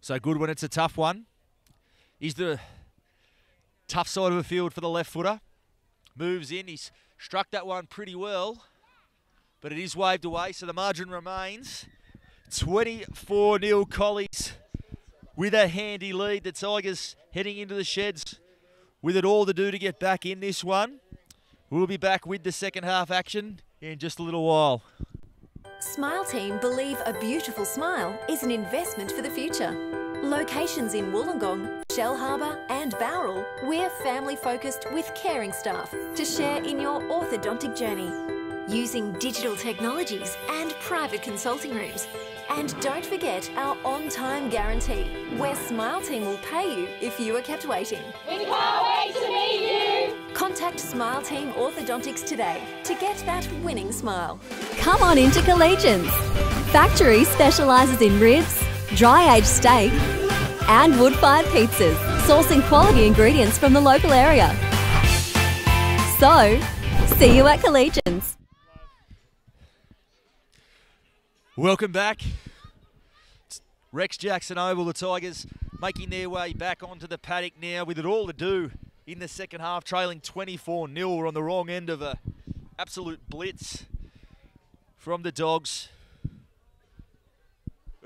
So Goodwin, it's a tough one. He's the tough side of the field for the left footer. Moves in, he's struck that one pretty well, but it is waved away, so the margin remains 24-0 Collies with a handy lead. The Tigers heading into the sheds with it all to do to get back in this one. We'll be back with the second half action in just a little while. Smile Team believe a beautiful smile is an investment for the future. Locations in Wollongong, Shellharbour and Bowral, we're family focused with caring staff to share in your orthodontic journey. Using digital technologies and private consulting rooms. And don't forget our on-time guarantee, where Smile Team will pay you if you are kept waiting. We can't wait to meet you! Contact Smile Team Orthodontics today to get that winning smile. Come on into Collegians. Factory specialises in ribs, dry-aged steak and wood-fired pizzas, sourcing quality ingredients from the local area. So, see you at Collegians. Welcome back. Rex Jackson Oval, the Tigers making their way back onto the paddock now with it all to do in the second half, trailing 24-0. We're on the wrong end of a absolute blitz from the Dogs.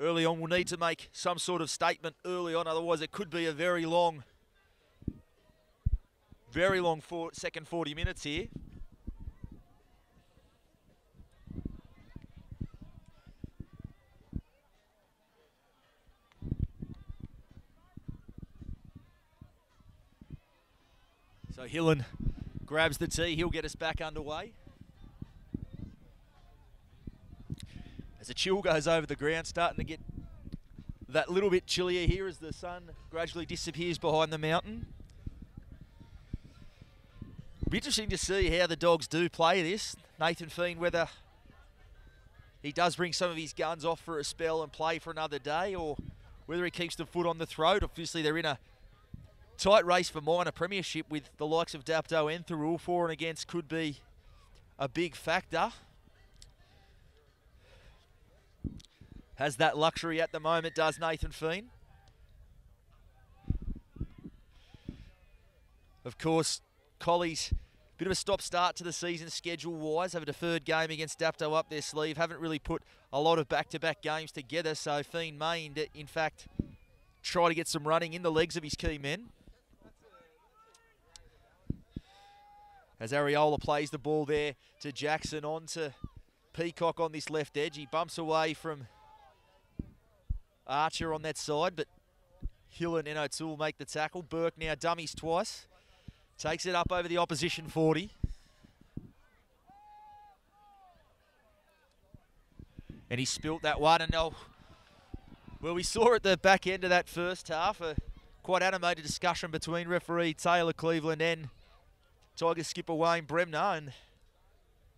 Early on, we'll need to make some sort of statement early on, otherwise it could be a very long second 40 minutes here. So Hillen grabs the tee. He'll get us back underway. As the chill goes over the ground, starting to get that little bit chillier here as the sun gradually disappears behind the mountain. It'll be interesting to see how the Dogs do play this. Nathan Feen, whether he does bring some of his guns off for a spell and play for another day, or whether he keeps the foot on the throat. Obviously, they're in a tight race for minor premiership with the likes of Dapto and Thurul. For and against could be a big factor. Has that luxury at the moment, does Nathan Feen. Of course, Collies, bit of a stop-start to the season schedule-wise. Have a deferred game against Dapto up their sleeve. Haven't really put a lot of back-to-back games together, so Feen may, in fact, try to get some running in the legs of his key men. As Ariola plays the ball there to Jackson, on to Peacock on this left edge. He bumps away from Archer on that side, but Hill and O'Toole make the tackle. Burke now dummies twice. Takes it up over the opposition 40. And he spilt that one. And well, we saw at the back end of that first half a quite animated discussion between referee Taylor Cleveland and Tigers skipper Wayne Bremner, and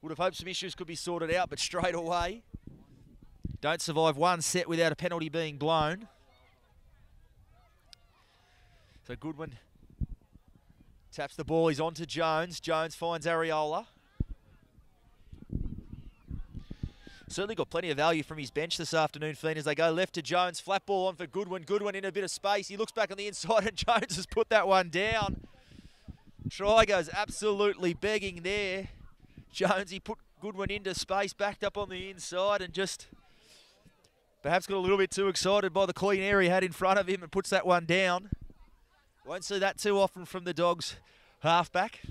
would have hoped some issues could be sorted out, but straight away, don't survive one set without a penalty being blown. So Goodwin taps the ball, he's on to Jones. Jones finds Ariola. Certainly got plenty of value from his bench this afternoon, Feen, as they go left to Jones. Flat ball on for Goodwin. Goodwin in a bit of space. He looks back on the inside and Jones has put that one down. Try goes absolutely begging there. Jones, he put Goodwin into space, backed up on the inside and just perhaps got a little bit too excited by the clean air he had in front of him and puts that one down. Won't see that too often from the Dogs halfback.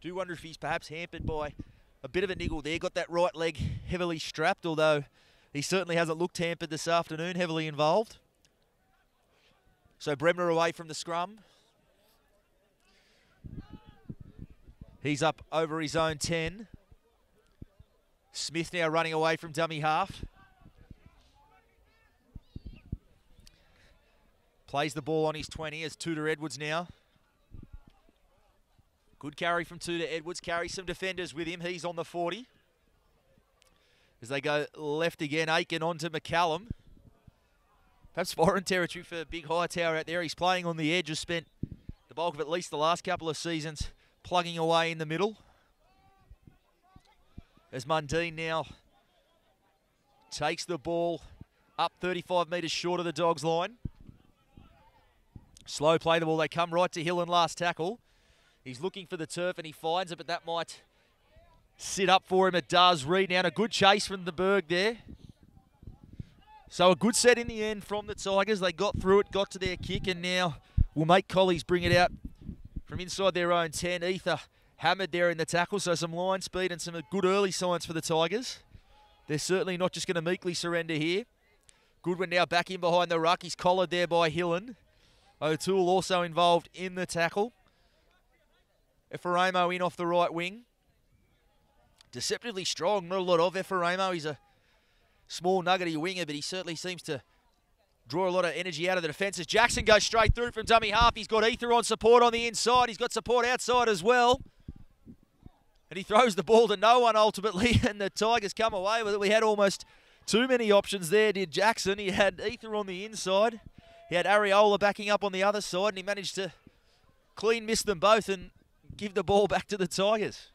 Do wonder if he's perhaps hampered by a bit of a niggle there. Got that right leg heavily strapped, although he certainly hasn't looked hampered this afternoon, heavily involved. So Bremner away from the scrum. He's up over his own 10. Smith now running away from dummy half. Plays the ball on his 20 as Tudor Edwards now. Good carry from Tudor Edwards. Carries some defenders with him. He's on the 40. As they go left again, Aiken on to McCallum. Perhaps foreign territory for Big Hightower out there. He's playing on the edge. Has spent the bulk of at least the last couple of seasons plugging away in the middle. As Mundine now takes the ball up 35 metres short of the Dogs' line. Slow play the ball. They come right to Hill and last tackle. He's looking for the turf and he finds it, but that might sit up for him. It does. Reed now, a good chase from the Berg there. So a good set in the end from the Tigers. They got through it, got to their kick, and now will make Collies bring it out from inside their own 10. Ether hammered there in the tackle, so some line speed and some good early signs for the Tigers. They're certainly not just going to meekly surrender here. Goodwin now back in behind the ruck. He's collared there by Hillen. O'Toole also involved in the tackle. Ephraimo in off the right wing. Deceptively strong, not a lot of Ephraimo. He's a small nuggety winger, but he certainly seems to draw a lot of energy out of the defences. Jackson goes straight through from dummy half. He's got Ether on support on the inside. He's got support outside as well. And he throws the ball to no one ultimately, and the Tigers come away with it. We had almost too many options there, did Jackson. He had Ether on the inside. He had Ariola backing up on the other side, and he managed to clean miss them both and give the ball back to the Tigers.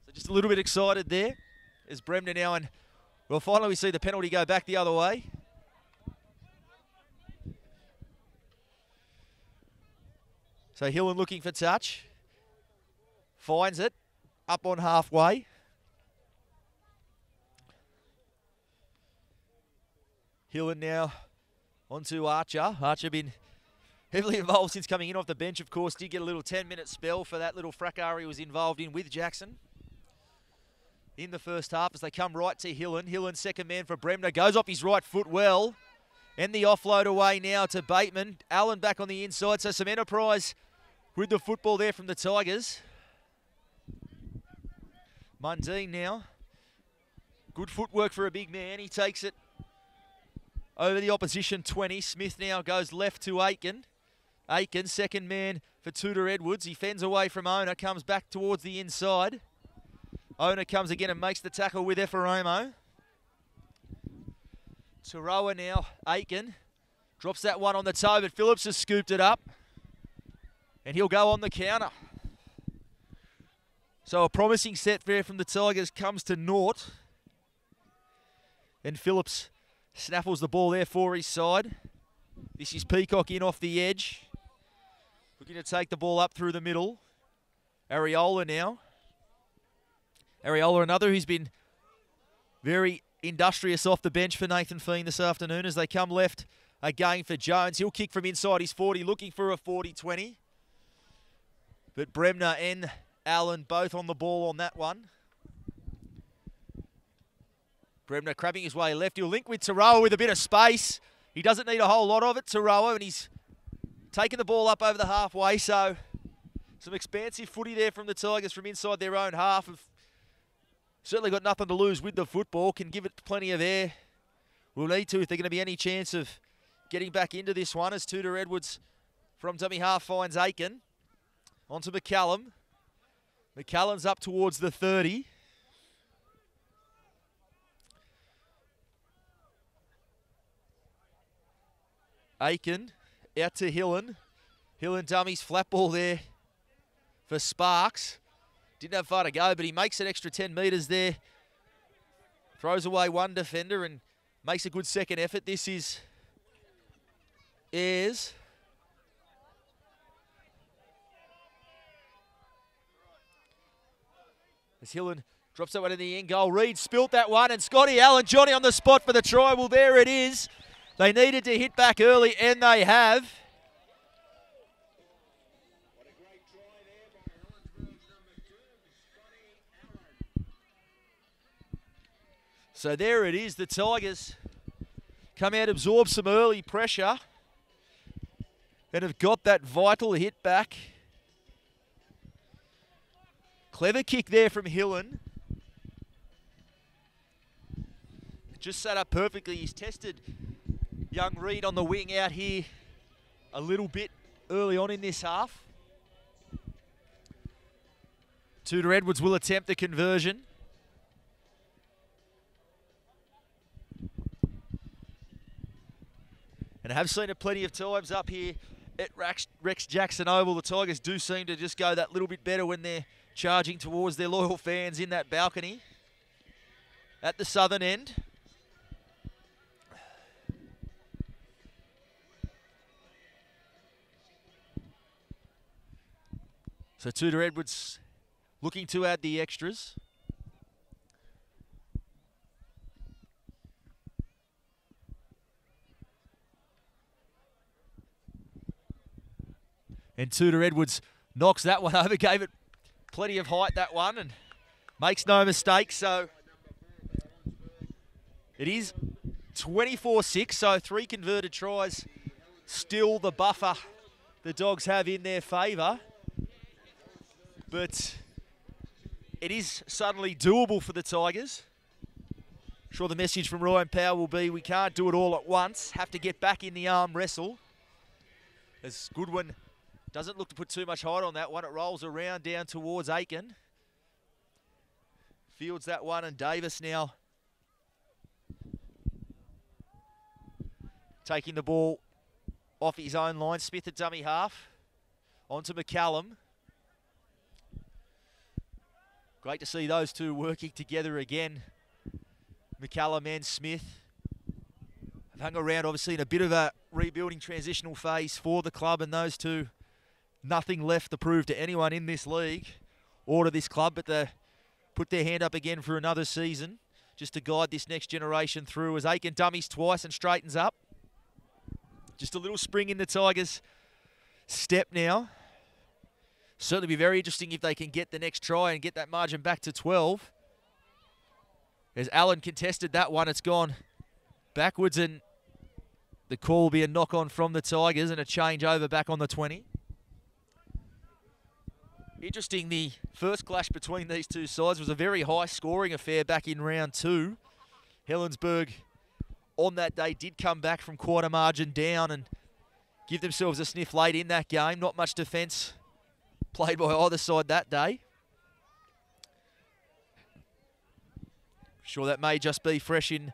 So just a little bit excited there. as Bremner now, and well, finally we see the penalty go back the other way. So Hillen looking for touch. Finds it. Up on halfway. Hillen now onto Archer. Archer been heavily involved since coming in off the bench, of course. Did get a little 10-minute spell for that little fracas he was involved in with Jackson in the first half as they come right to Hillen. Hillen, second man for Bremner, goes off his right foot well. And the offload away now to Bateman. Allen back on the inside, so some enterprise with the football there from the Tigers. Mundine now. Good footwork for a big man. He takes it over the opposition 20. Smith now goes left to Aiken. Aiken, second man for Tudor Edwards. He fends away from Ona, comes back towards the inside. Ona comes again and makes the tackle with Ephraimo. Taroa now, Aiken. Drops that one on the toe, but Phillips has scooped it up. And he'll go on the counter. So a promising set there from the Tigers comes to naught. And Phillips snaffles the ball there for his side. This is Peacock in off the edge. Looking to take the ball up through the middle. Areola now. Areola, another who's been very industrious off the bench for Nathan Feen this afternoon as they come left again for Jones. He'll kick from inside his 40, looking for a 40-20. But Bremner and Allen both on the ball on that one. Bremner crabbing his way left. He'll link with Taroa with a bit of space. He doesn't need a whole lot of it, Taroa, and he's taken the ball up over the halfway. So some expansive footy there from the Tigers from inside their own half. Have certainly got nothing to lose with the football. Can give it plenty of air. We'll need to if they're going to be any chance of getting back into this one as Tudor Edwards from dummy half finds Aiken. Onto McCallum. McCallum's up towards the 30. Aiken out to Hillen. Hillen dummies, flat ball there for Sparks. Didn't have far to go, but he makes an extra 10 metres there. Throws away one defender and makes a good second effort. This is Ayres. As Hillen drops that one in the end goal. Reed spilt that one, and Scotty Allen, Johnny on the spot for the try. Well, there it is. They needed to hit back early, and they have. What a great try there by Helensburgh's number 2, Scotty Allen. So there it is. The Tigers come out, absorb some early pressure, and have got that vital hit back. Clever kick there from Hillen. Just set up perfectly. He's tested young Reed on the wing out here a little bit early on in this half. Tudor Edwards will attempt the conversion. And I have seen it plenty of times up here at Rex Jackson Oval. The Tigers do seem to just go that little bit better when they're charging towards their loyal fans in that balcony at the southern end. So Tudor Edwards looking to add the extras. And Tudor Edwards knocks that one over, gave it plenty of height, that one, and makes no mistake. So it is 24-6, so 3 converted tries. Still the buffer the Dogs have in their favour. But it is suddenly doable for the Tigers. I'm sure the message from Ryan Powell will be we can't do it all at once. Have to get back in the arm wrestle. As Goodwin doesn't look to put too much height on that one. It rolls around down towards Aiken. Fields that one, and Davis now taking the ball off his own line. Smith at dummy half. Onto McCallum. Great to see those two working together again McCallum and Smith have hung around, obviously, in a bit of a rebuilding transitional phase for the club, and those two, nothing left to prove to anyone in this league or to this club, but they put their hand up again for another season just to guide this next generation through as Aiken dummies twice and straightens up. Just a little spring in the Tigers' step now. Certainly be very interesting if they can get the next try and get that margin back to 12. As Allen contested that one, it's gone backwards, and the call will be a knock-on from the Tigers and a change over back on the 20. Interesting, the first clash between these two sides was a very high-scoring affair back in round 2. Helensburgh on that day did come back from quite a margin down and give themselves a sniff late in that game. Not much defence played by either side that day. Sure, that may just be fresh in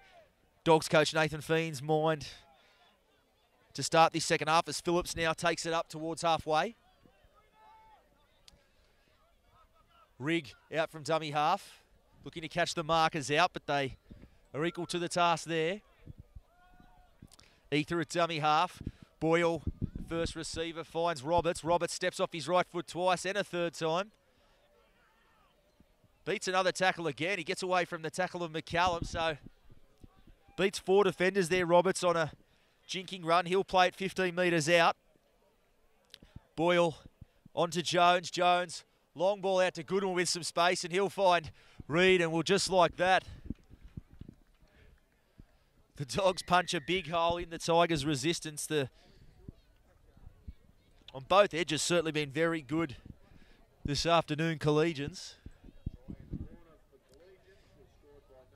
Dogs coach Nathan Feen's mind to start this second half as Phillips now takes it up towards halfway. Rigg out from dummy half, looking to catch the markers out, but they are equal to the task there. Ether at dummy half. Boyle, first receiver, finds Roberts. Roberts steps off his right foot twice and a third time. Beats another tackle again. He gets away from the tackle of McCallum, so beats 4 defenders there, Roberts, on a jinking run. He'll play it 15 metres out. Boyle onto Jones. Jones, long ball out to Goodwin with some space, and he'll find Reed, and will just like that, the Dogs punch a big hole in the Tigers' resistance. On both edges, certainly been very good this afternoon, Collegians.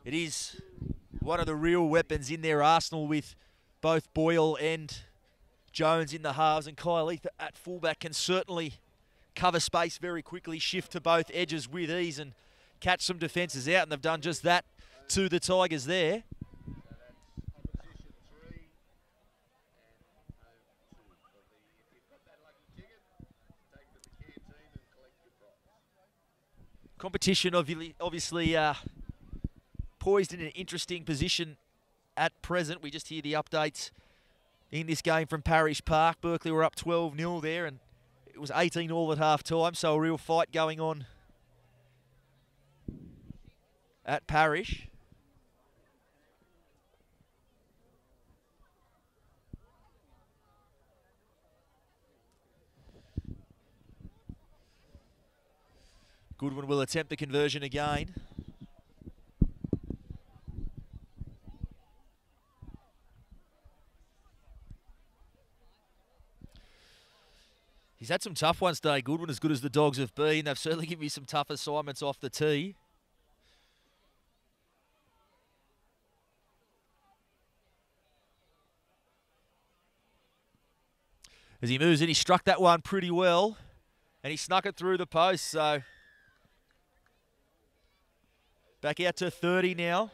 It is one of the real weapons in their arsenal with both Boyle and Jones in the halves, and Kyle Ether at fullback can certainly cover space very quickly, shift to both edges with ease and catch some defences out, and they've done just that to the Tigers there. Competition obviously poised in an interesting position at present. We just hear the updates in this game from Parish Park. Berkeley were up 12-0 there, and it was 18-all at half-time, so a real fight going on at Parish. Goodwin will attempt the conversion again. He's had some tough ones today, Goodwin, as good as the Dogs have been. They've certainly given me some tough assignments off the tee. As he moves in, he struck that one pretty well, and he snuck it through the post, so back out to 30 now.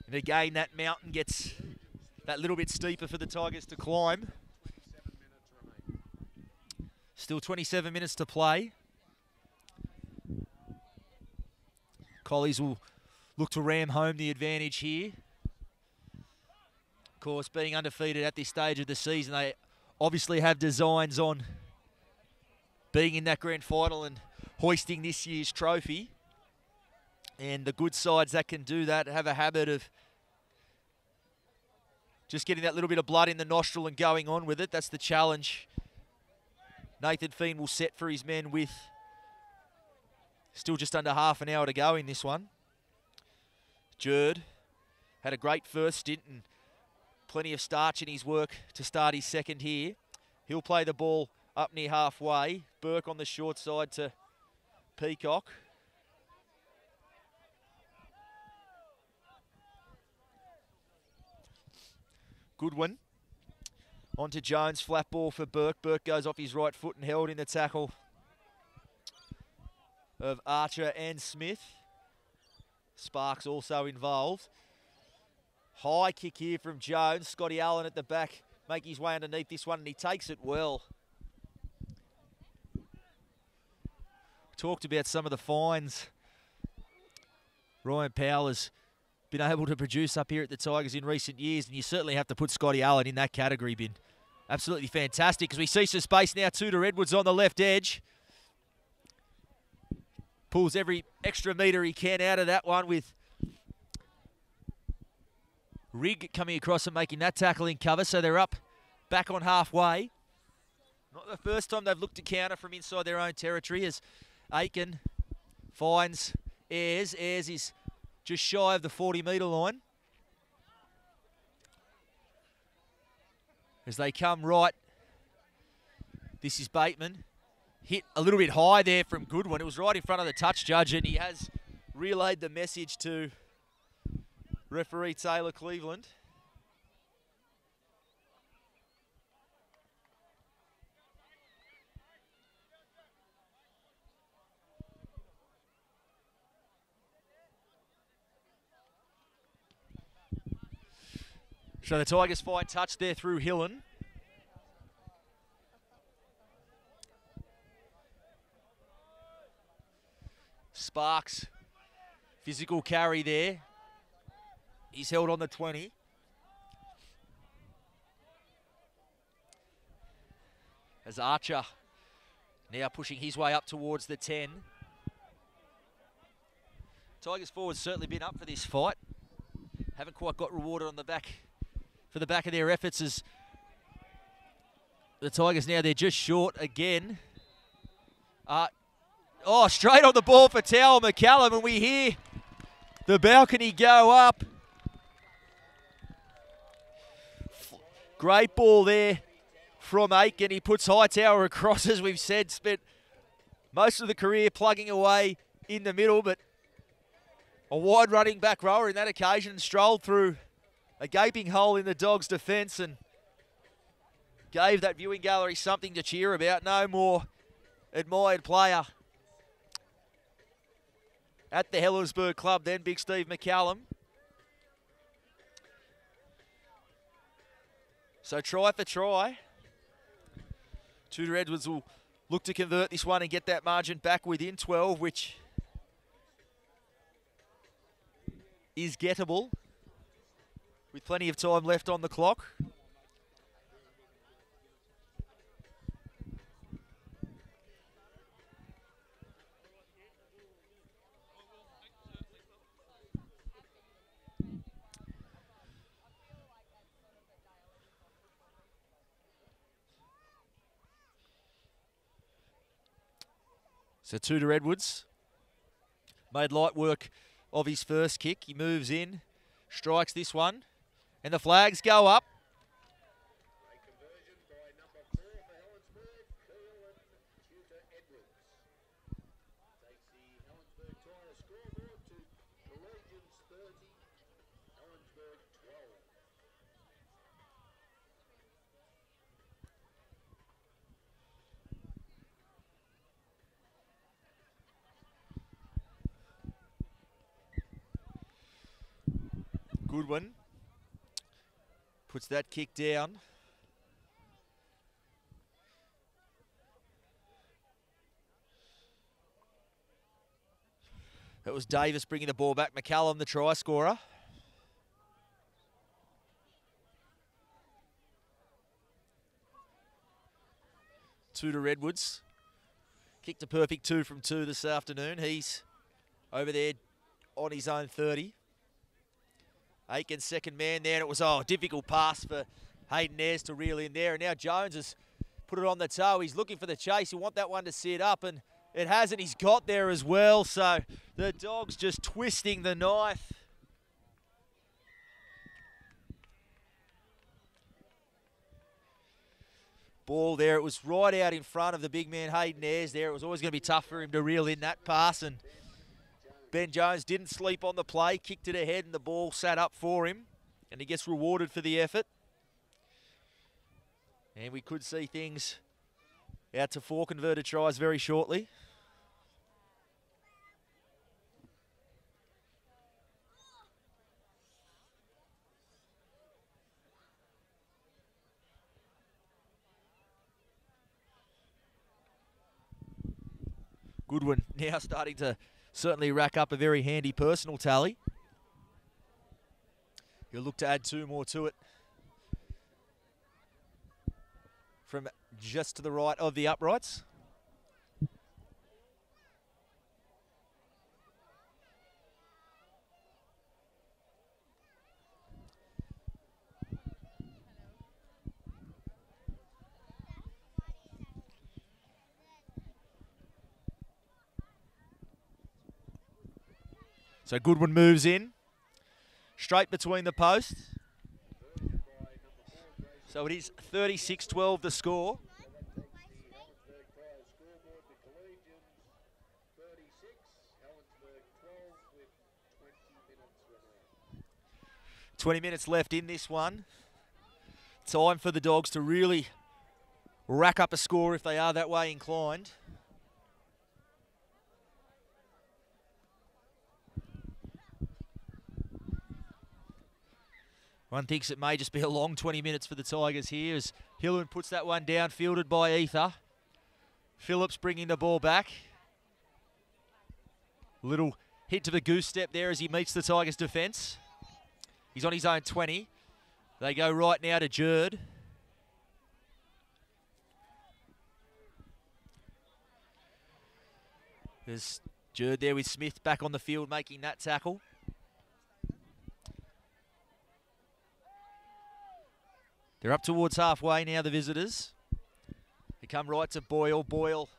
And again, that mountain gets that little bit steeper for the Tigers to climb. Still 27 minutes to play. Collies will look to ram home the advantage here. Of course, being undefeated at this stage of the season, they obviously have designs on being in that grand final and hoisting this year's trophy. And the good sides that can do that have a habit of just getting that little bit of blood in the nostril and going on with it. That's the challenge Nathan Feen will set for his men with still just under half an hour to go in this one. Jerd had a great first stint and plenty of starch in his work to start his second here. He'll play the ball up near halfway. Burke on the short side to Peacock. Goodwin onto Jones, flat ball for Burke. Burke goes off his right foot and held in the tackle of Archer and Smith. Sparks also involved. High kick here from Jones. Scotty Allen at the back, make his way underneath this one, and he takes it well. talked about some of the fines Ryan Powell has been able to produce up here at the Tigers in recent years, and you certainly have to put Scotty Allen in that category bin. Absolutely fantastic, as we see some space now too to Edwards on the left edge. Pulls every extra metre he can out of that one, with Rigg coming across and making that tackle in cover, so they're up back on halfway. Not the first time they've looked to counter from inside their own territory, as Aiken finds Ayres. Ayres is just shy of the 40-metre line. As they come right, this is Bateman. Hit a little bit high there from Goodwin. It was right in front of the touch judge, and he has relayed the message to referee Taylor Cleveland. So the Tigers find touch there through Hillen. Sparks, physical carry there. He's held on the 20. As Archer now pushing his way up towards the 10. Tigers forwards certainly been up for this fight. Haven't quite got rewarded on the back for the back of their efforts, as the Tigers now, they're just short again. Oh, straight on the ball for Towell McCallum, and we hear the balcony go up. Great ball there from Aiken. He puts Hightower across, as we've said. Spent most of the career plugging away in the middle, but a wide running back rower in that occasion strolled through a gaping hole in the Dogs' defence and gave that viewing gallery something to cheer about. No more admired player at the Helensburgh club then, Big Steve McCallum. So try for try. Tudor Edwards will look to convert this one and get that margin back within 12, which is gettable with plenty of time left on the clock. So Tudor Edwards made light work of his first kick. He moves in, strikes this one, and the flags go up. A conversion by number 4 for Helensburgh, Tudor Edwards. Takes the Helensburgh Tire scoreboard to Collegians 30, Helensburgh 12. Goodwin puts that kick down. That was Davis bringing the ball back. McCallum, the try scorer. Tudor Edwards kicked a perfect 2 from 2 this afternoon. He's over there on his own 30. Aiken's second man there, and it was a difficult pass for Hayden Ayres to reel in there. And now Jones has put it on the toe. He's looking for the chase. He want that one to sit up, and it hasn't. He's got there as well. So the Dogs just twisting the knife. Ball there. It was right out in front of the big man Hayden Ayres there. It was always going to be tough for him to reel in that pass, and Ben Jones didn't sleep on the play, kicked it ahead, and the ball sat up for him, and he gets rewarded for the effort. And we could see things out to 4 converted tries very shortly. Goodwin now starting to certainly rack up a very handy personal tally. He'll look to add 2 more to it. From just to the right of the uprights. So Goodwin moves in, straight between the posts. So it is 36-12 the score. That takes the Helensburgh Prize scoreboard. The Collegians 36, Helensburgh 12 with 20 minutes remaining. 20 minutes left in this one. Time for the Dogs to really rack up a score if they are that way inclined. One thinks it may just be a long 20 minutes for the Tigers here as Hillen puts that one down, fielded by Ether. Phillips bringing the ball back. Little hit to the goose step there as he meets the Tigers' defence. He's on his own 20. They go right now to Jerd. There's Jerd there with Smith back on the field making that tackle. They're up towards halfway now, the visitors. They come right to Boyle. Boyle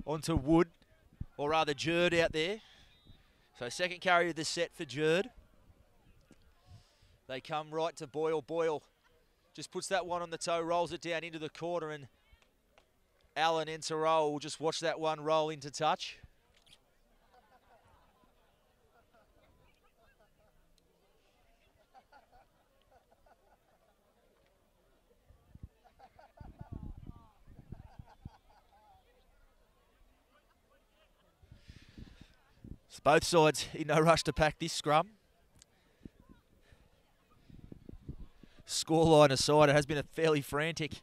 onto Wood, or rather Jerd out there. So second carry of the set for Jerd. They come right to Boyle. Boyle just puts that one on the toe, rolls it down into the corner, and Allen into roll. We'll just watch that one roll into touch. It's both sides in no rush to pack this scrum. Scoreline aside, it has been a fairly frantic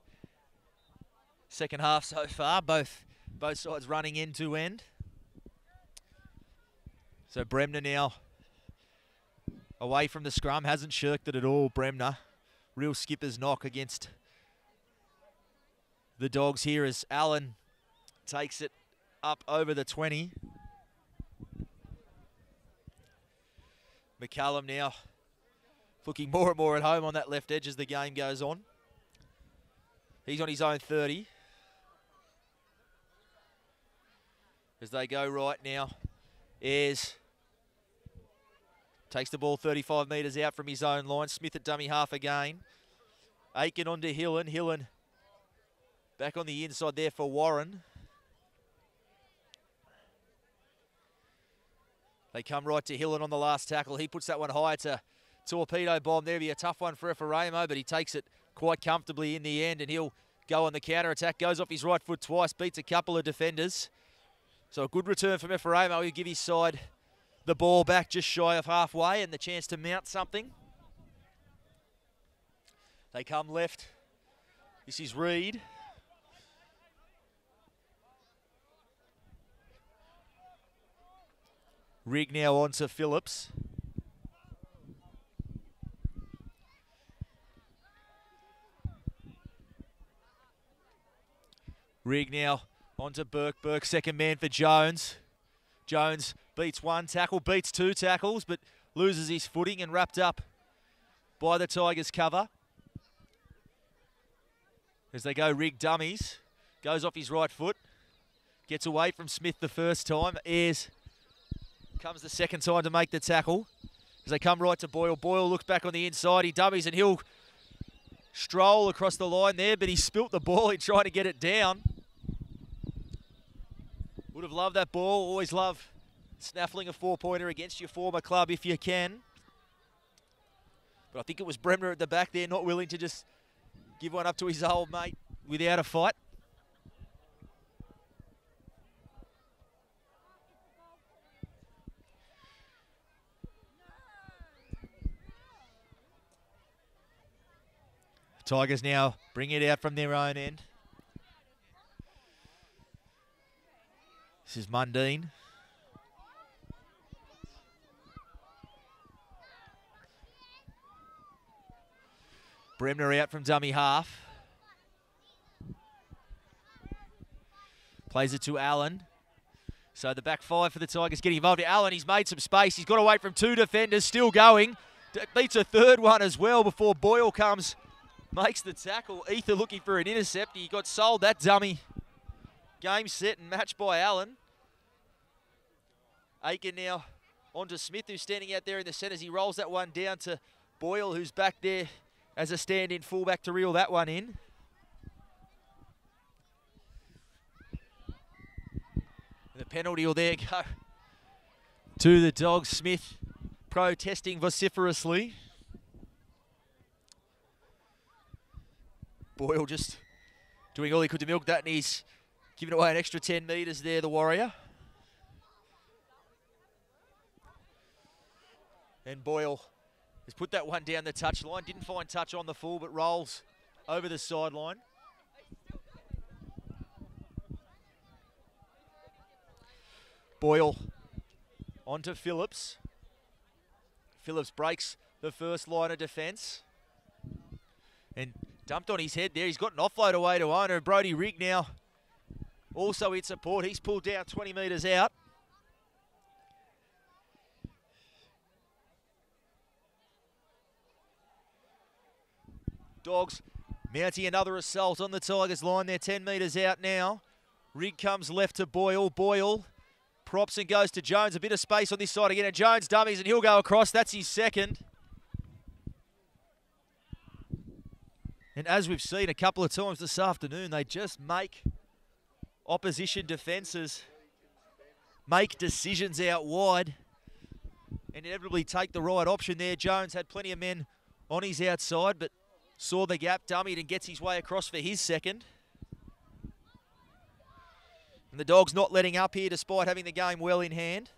second half so far. Both sides running end to end. So Bremner now away from the scrum, hasn't shirked it at all. Bremner, real skipper's knock against the Dogs here as Allen takes it up over the 20. McCallum now looking more and more at home on that left edge as the game goes on. He's on his own 30. As they go right now, Ayres takes the ball 35 metres out from his own line. Smith at dummy half again. Aiken onto Hillen. Hillen back on the inside there for Warren. They come right to Hillen on the last tackle. He puts that one high. It's a torpedo bomb there. Be a tough one for Ephraimo, but he takes it quite comfortably in the end, and he'll go on the counter-attack. Goes off his right foot twice, beats a couple of defenders. So a good return from Ephraimo. He'll give his side the ball back just shy of halfway and the chance to mount something. They come left. This is Reed. Rigg now on to Phillips. Rigg now on to Burke. Burke second man for Jones. Jones beats one tackle, beats 2 tackles, but loses his footing and wrapped up by the Tigers cover. As they go Rigg dummies. Goes off his right foot. Gets away from Smith the first time. Ayres comes the second time to make the tackle. As they come right to Boyle. Boyle looks back on the inside. He dummies and he'll stroll across the line there, but he spilt the ball in trying to get it down. Would have loved that ball. Always love snaffling a 4-pointer against your former club if you can. But I think it was Bremner at the back there, not willing to just give one up to his old mate without a fight. Tigers now bring it out from their own end. This is Mundine. Bremner out from dummy half. Plays it to Allen. So the back five for the Tigers getting involved. Allen, he's made some space. He's got away from two defenders, still going. Beats a third one as well before Boyle comes, makes the tackle. Ether looking for an intercept. He got sold that dummy. Game, set, and match by Allen. Aiken now onto Smith, who's standing out there in the centres. He rolls that one down to Boyle, who's back there as a stand-in fullback to reel that one in. The penalty will there go to the Dogs. Smith protesting vociferously. Boyle just doing all he could to milk that, and he's giving away an extra 10 metres there, the Warrior. And Boyle has put that one down the touchline. Didn't find touch on the full, but rolls over the sideline. Boyle onto Phillips. Phillips breaks the first line of defence. And dumped on his head there. He's got an offload away to owner. Brodie Rigg now also in support. He's pulled down 20 metres out. Dogs mounting another assault on the Tigers line. They're 10 metres out now. Rigg comes left to Boyle. Boyle props and goes to Jones. A bit of space on this side again. And Jones dummies and he'll go across. That's his second. And as we've seen a couple of times this afternoon, they just make opposition defences make decisions out wide and inevitably take the right option there. Jones had plenty of men on his outside, but saw the gap, dummied, and gets his way across for his second. And the Dogs not letting up here despite having the game well in hand.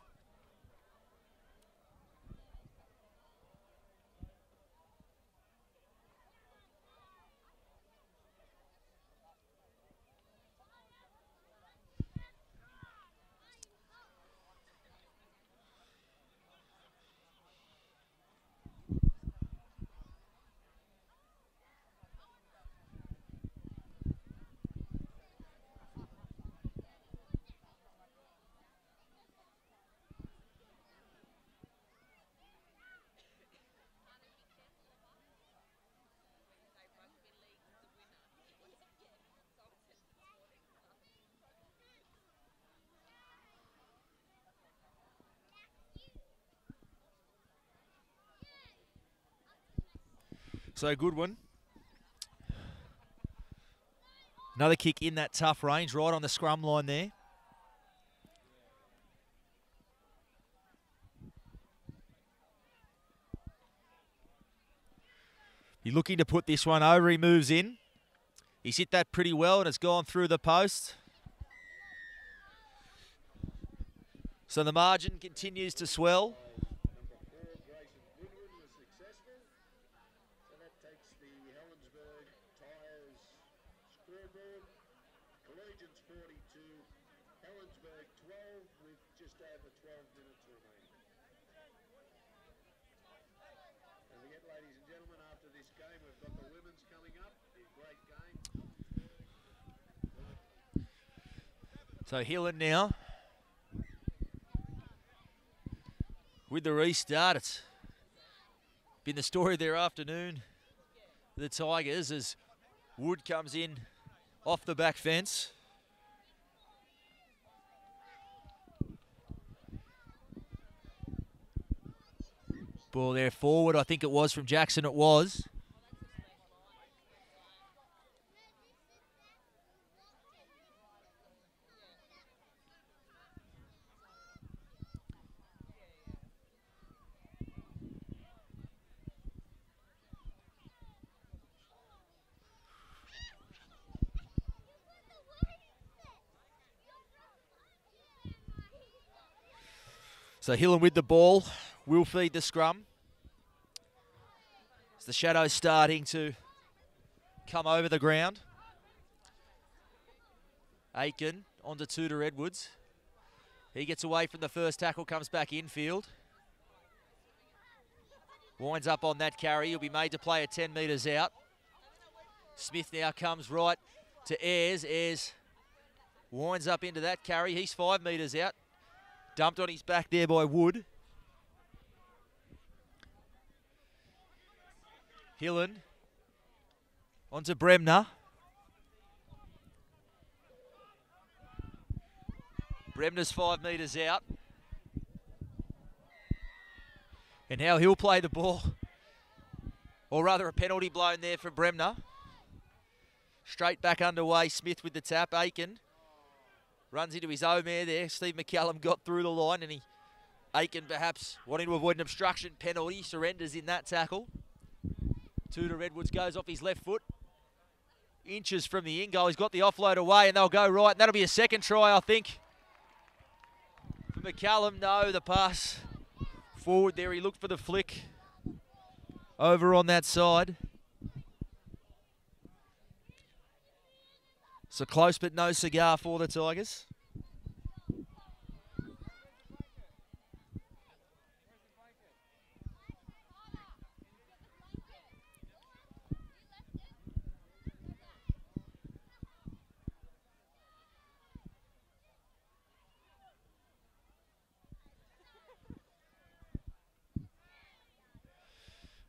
So good one. Another kick in that tough range, right on the scrum line there. He's looking to put this one over. He moves in. He's hit that pretty well and it's gone through the post. So the margin continues to swell. Collegians 42, Helensburgh 12 with just over 12 minutes remaining. Don't forget, ladies and gentlemen, after this game we've got the women's coming up. A great game. So Hillen now with the restart. It's been the story of their afternoon. The Tigers as Wood comes in off the back fence. Ball there forward, I think it was from Jackson, it was. So Hillen with the ball will feed the scrum. As the shadow's starting to come over the ground. Aiken onto Tudor Edwards. He gets away from the first tackle, comes back infield. Winds up on that carry. He'll be made to play at 10 metres out. Smith now comes right to Ayres. Ayres winds up into that carry. He's 5 metres out. Dumped on his back there by Wood. Hillen onto Bremner. Bremner's 5 metres out. And now he'll play the ball. Or rather a penalty blown there from Bremner. Straight back underway. Smith with the tap. Aiken runs into his own mare there. Steve McCallum got through the line and Aiken perhaps wanting to avoid an obstruction penalty. Surrenders in that tackle. Tudor Edwards goes off his left foot. Inches from the in goal. He's got the offload away and they'll go right. And that'll be a second try, I think. For McCallum, no, the pass forward there. He looked for the flick over on that side. So close but no cigar for the Tigers.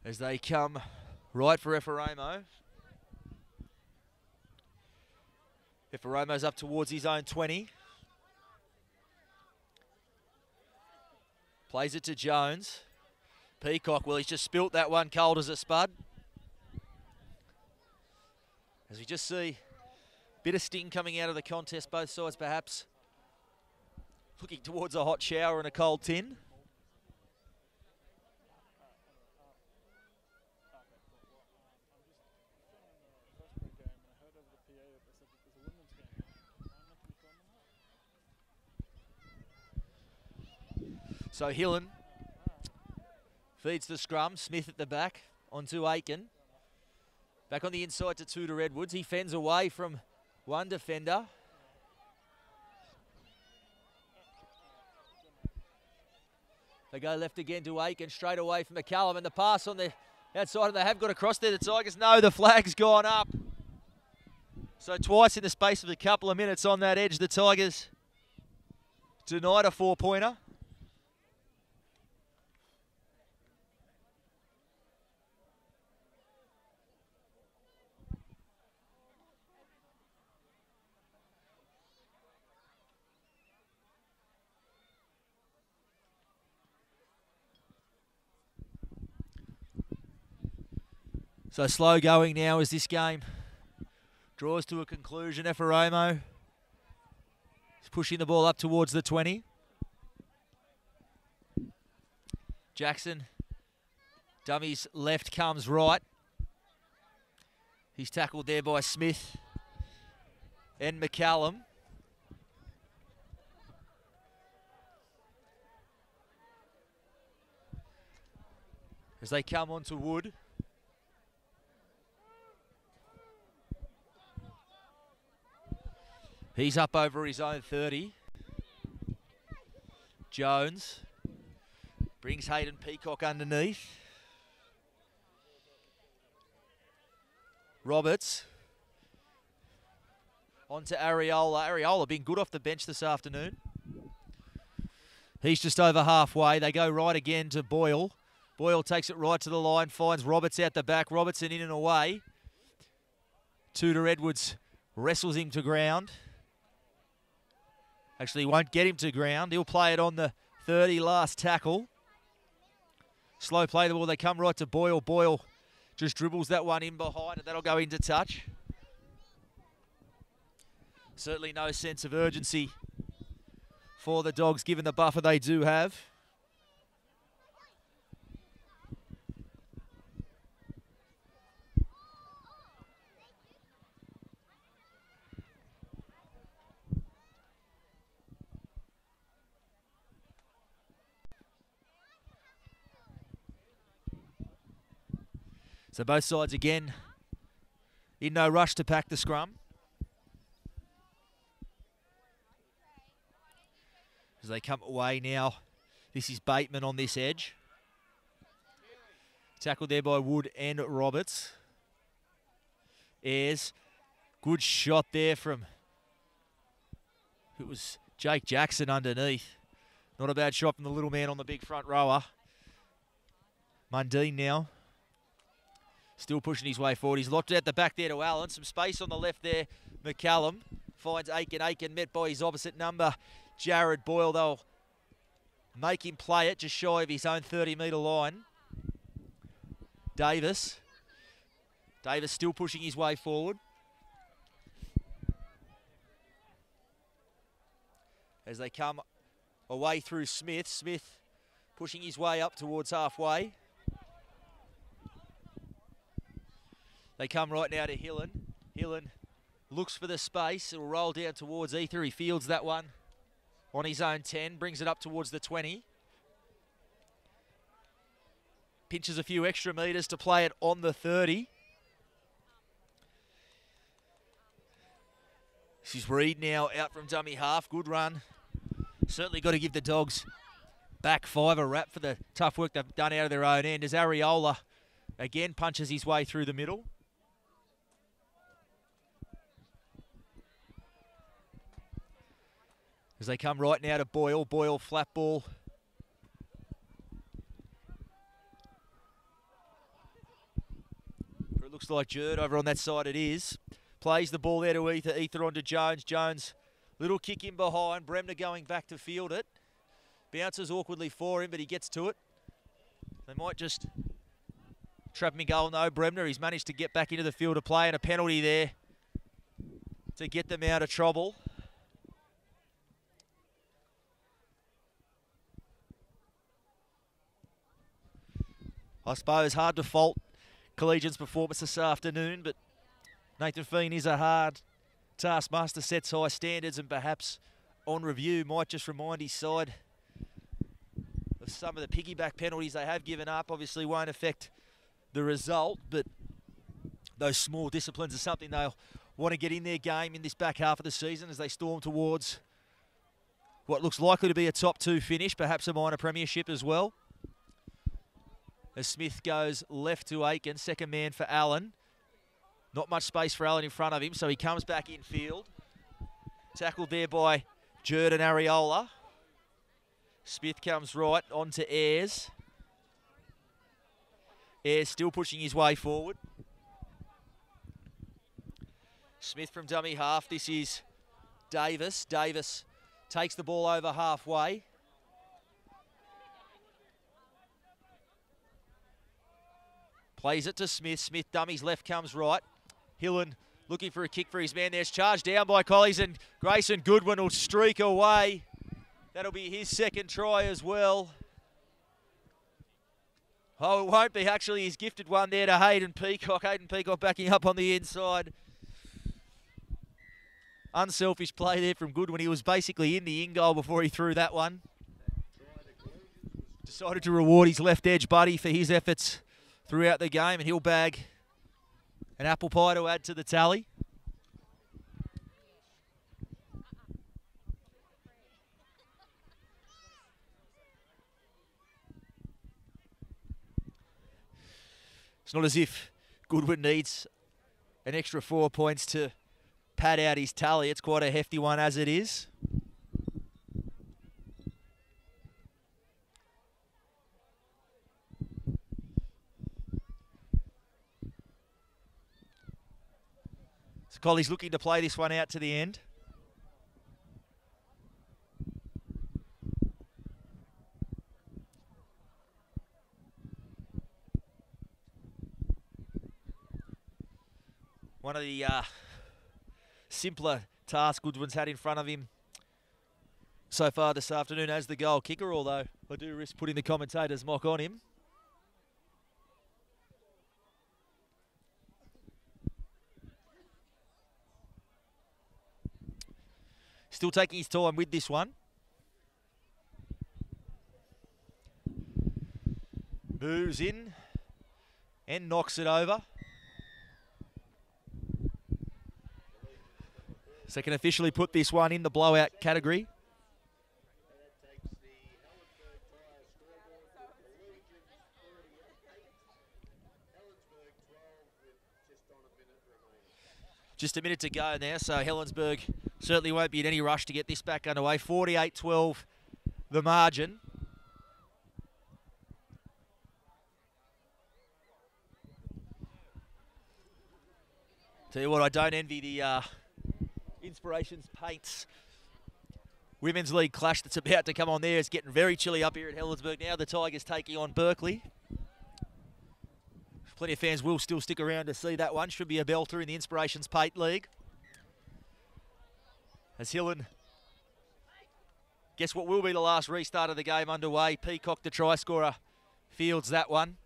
As they come right for Ephraimo. Ephraimo's up towards his own 20. Plays it to Jones. Peacock, well, he's just spilt that one cold as a spud. As we just see a bit of sting coming out of the contest, both sides perhaps looking towards a hot shower and a cold tin. So Hillen feeds the scrum. Smith at the back onto Aiken. Back on the inside to Tudor Edwards. He fends away from one defender. They go left again to Aiken, straight away from McCallum, and the pass on the outside, and they have got across there. The Tigers, no, the flag's gone up. So twice in the space of a couple of minutes on that edge, the Tigers denied a 4-pointer. So slow going now as this game draws to a conclusion. Ephraimo is pushing the ball up towards the 20. Jackson, dummies left, comes right. He's tackled there by Smith and McCallum. As they come onto Wood. He's up over his own 30. Jones brings Hayden Peacock underneath. Roberts onto Areola. Areola being good off the bench this afternoon. He's just over halfway. They go right again to Boyle. Boyle takes it right to the line, finds Roberts out the back. Robertson in and away. Tudor Edwards wrestles him to ground. Actually, won't get him to ground. He'll play it on the 30, last tackle. Slow play the ball. They come right to Boyle. Boyle just dribbles that one in behind, and that'll go into touch. Certainly no sense of urgency for the Dogs, given the buffer they do have. So both sides again in no rush to pack the scrum. As they come away now, this is Bateman on this edge. Tackled there by Wood and Roberts. Ayres, good shot there from, it was Jake Jackson underneath. Not a bad shot from the little man on the big front rower. Mundine now. Still pushing his way forward. He's locked out the back there to Allen. Some space on the left there. McCallum finds Aiken. Aiken met by his opposite number, Jared Boyle. They'll make him play it just shy of his own 30-metre line. Davis still pushing his way forward. As they come away through Smith. Smith pushing his way up towards halfway. They come right now to Hillen. Hillen looks for the space. It'll roll down towards Ether. He fields that one on his own 10. Brings it up towards the 20. Pinches a few extra metres to play it on the 30. This is Reed now out from dummy half. Good run. Certainly got to give the Dogs back 5 a rap for the tough work they've done out of their own end. As Ariola again punches his way through the middle. As they come right now to Boyle. Boyle flat ball. It looks like Jerd over on that side. It is. Plays the ball there to Ether. Ether onto Jones. Jones, little kick in behind. Bremner going back to field it. Bounces awkwardly for him, but he gets to it. They might just trap him in goal. No, Bremner, he's managed to get back into the field of play, and a penalty there to get them out of trouble. I suppose hard to fault Collegians' performance this afternoon, but Nathan Feen is a hard taskmaster, sets high standards, and perhaps on review might just remind his side of some of the piggyback penalties they have given up. Obviously won't affect the result, but those small disciplines are something they'll want to get in their game in this back half of the season as they storm towards what looks likely to be a top 2 finish, perhaps a minor premiership as well. As Smith goes left to Aiken, second man for Allen. Not much space for Allen in front of him, so he comes back in field. Tackled there by Jerd and Ariola. Smith comes right onto Ayres. Ayres still pushing his way forward. Smith from dummy half. This is Davis. Davis takes the ball over halfway. Plays it to Smith. Smith dummies left, comes right. Hillen looking for a kick for his man. There's charged down by Collies, and Grayson Goodwin will streak away. That'll be his second try as well. Oh, it won't be. Actually, he's gifted one there to Hayden Peacock. Hayden Peacock backing up on the inside. Unselfish play there from Goodwin. He was basically in the in-goal before he threw that one. Decided to reward his left edge buddy for his efforts throughout the game, and he'll bag an apple pie to add to the tally. It's not as if Goodwin needs an extra 4 points to pad out his tally. It's quite a hefty one as it is. Colley's looking to play this one out to the end. One of the simpler tasks Goodwin's had in front of him so far this afternoon as the goal kicker, although I do risk putting the commentator's mock on him. Still taking his time with this one. Moves in and knocks it over. So can officially put this one in the blowout category. Just a minute to go now, so Helensburgh certainly won't be in any rush to get this back underway. 48-12 the margin. Tell you what, I don't envy the Inspirations Paints Women's League clash that's about to come on there. It's getting very chilly up here at Helensburgh now. The Tigers taking on Berkeley. Plenty of fans will still stick around to see that one. Should be a belter in the Inspirations Paint League. As Hillen guess what will be the last restart of the game underway. Peacock, the try scorer, fields that one.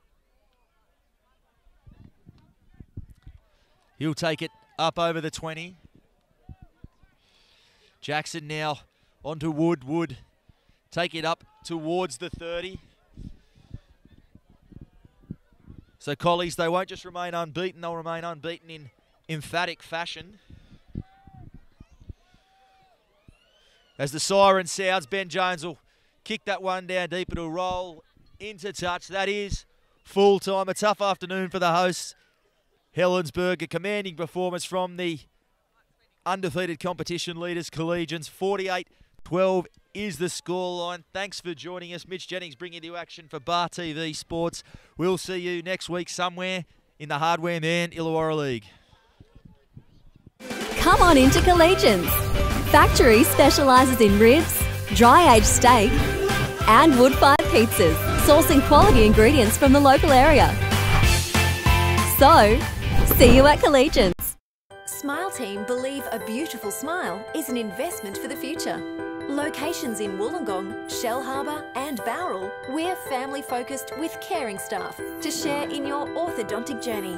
He'll take it up over the 20. Jackson now onto Wood. Wood take it up towards the 30. So Collies, they won't just remain unbeaten, they'll remain unbeaten in emphatic fashion. As the siren sounds, Ben Jones will kick that one down deep. It'll roll into touch. That is full time. A tough afternoon for the hosts. Helensburgh, a commanding performance from the undefeated competition leaders, Collegians. 48-12 is the scoreline. Thanks for joining us. Mitch Jennings bringing you action for Bar TV Sports. We'll see you next week somewhere in the Hardware Man Illawarra League. Come on into Collegians. Factory specialises in ribs, dry-aged steak and wood-fired pizzas, sourcing quality ingredients from the local area. So, see you at Collegians. Smile Team believe a beautiful smile is an investment for the future. Locations in Wollongong, Shellharbour and Bowral, we're family-focused with caring staff to share in your orthodontic journey.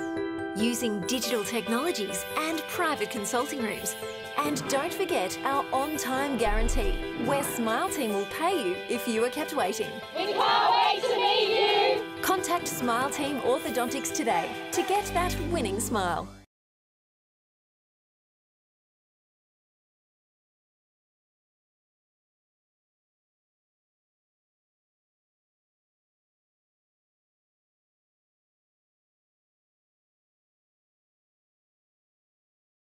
Using digital technologies and private consulting rooms. And don't forget our on-time guarantee, where Smile Team will pay you if you are kept waiting. We can't wait to meet you! Contact Smile Team Orthodontics today to get that winning smile.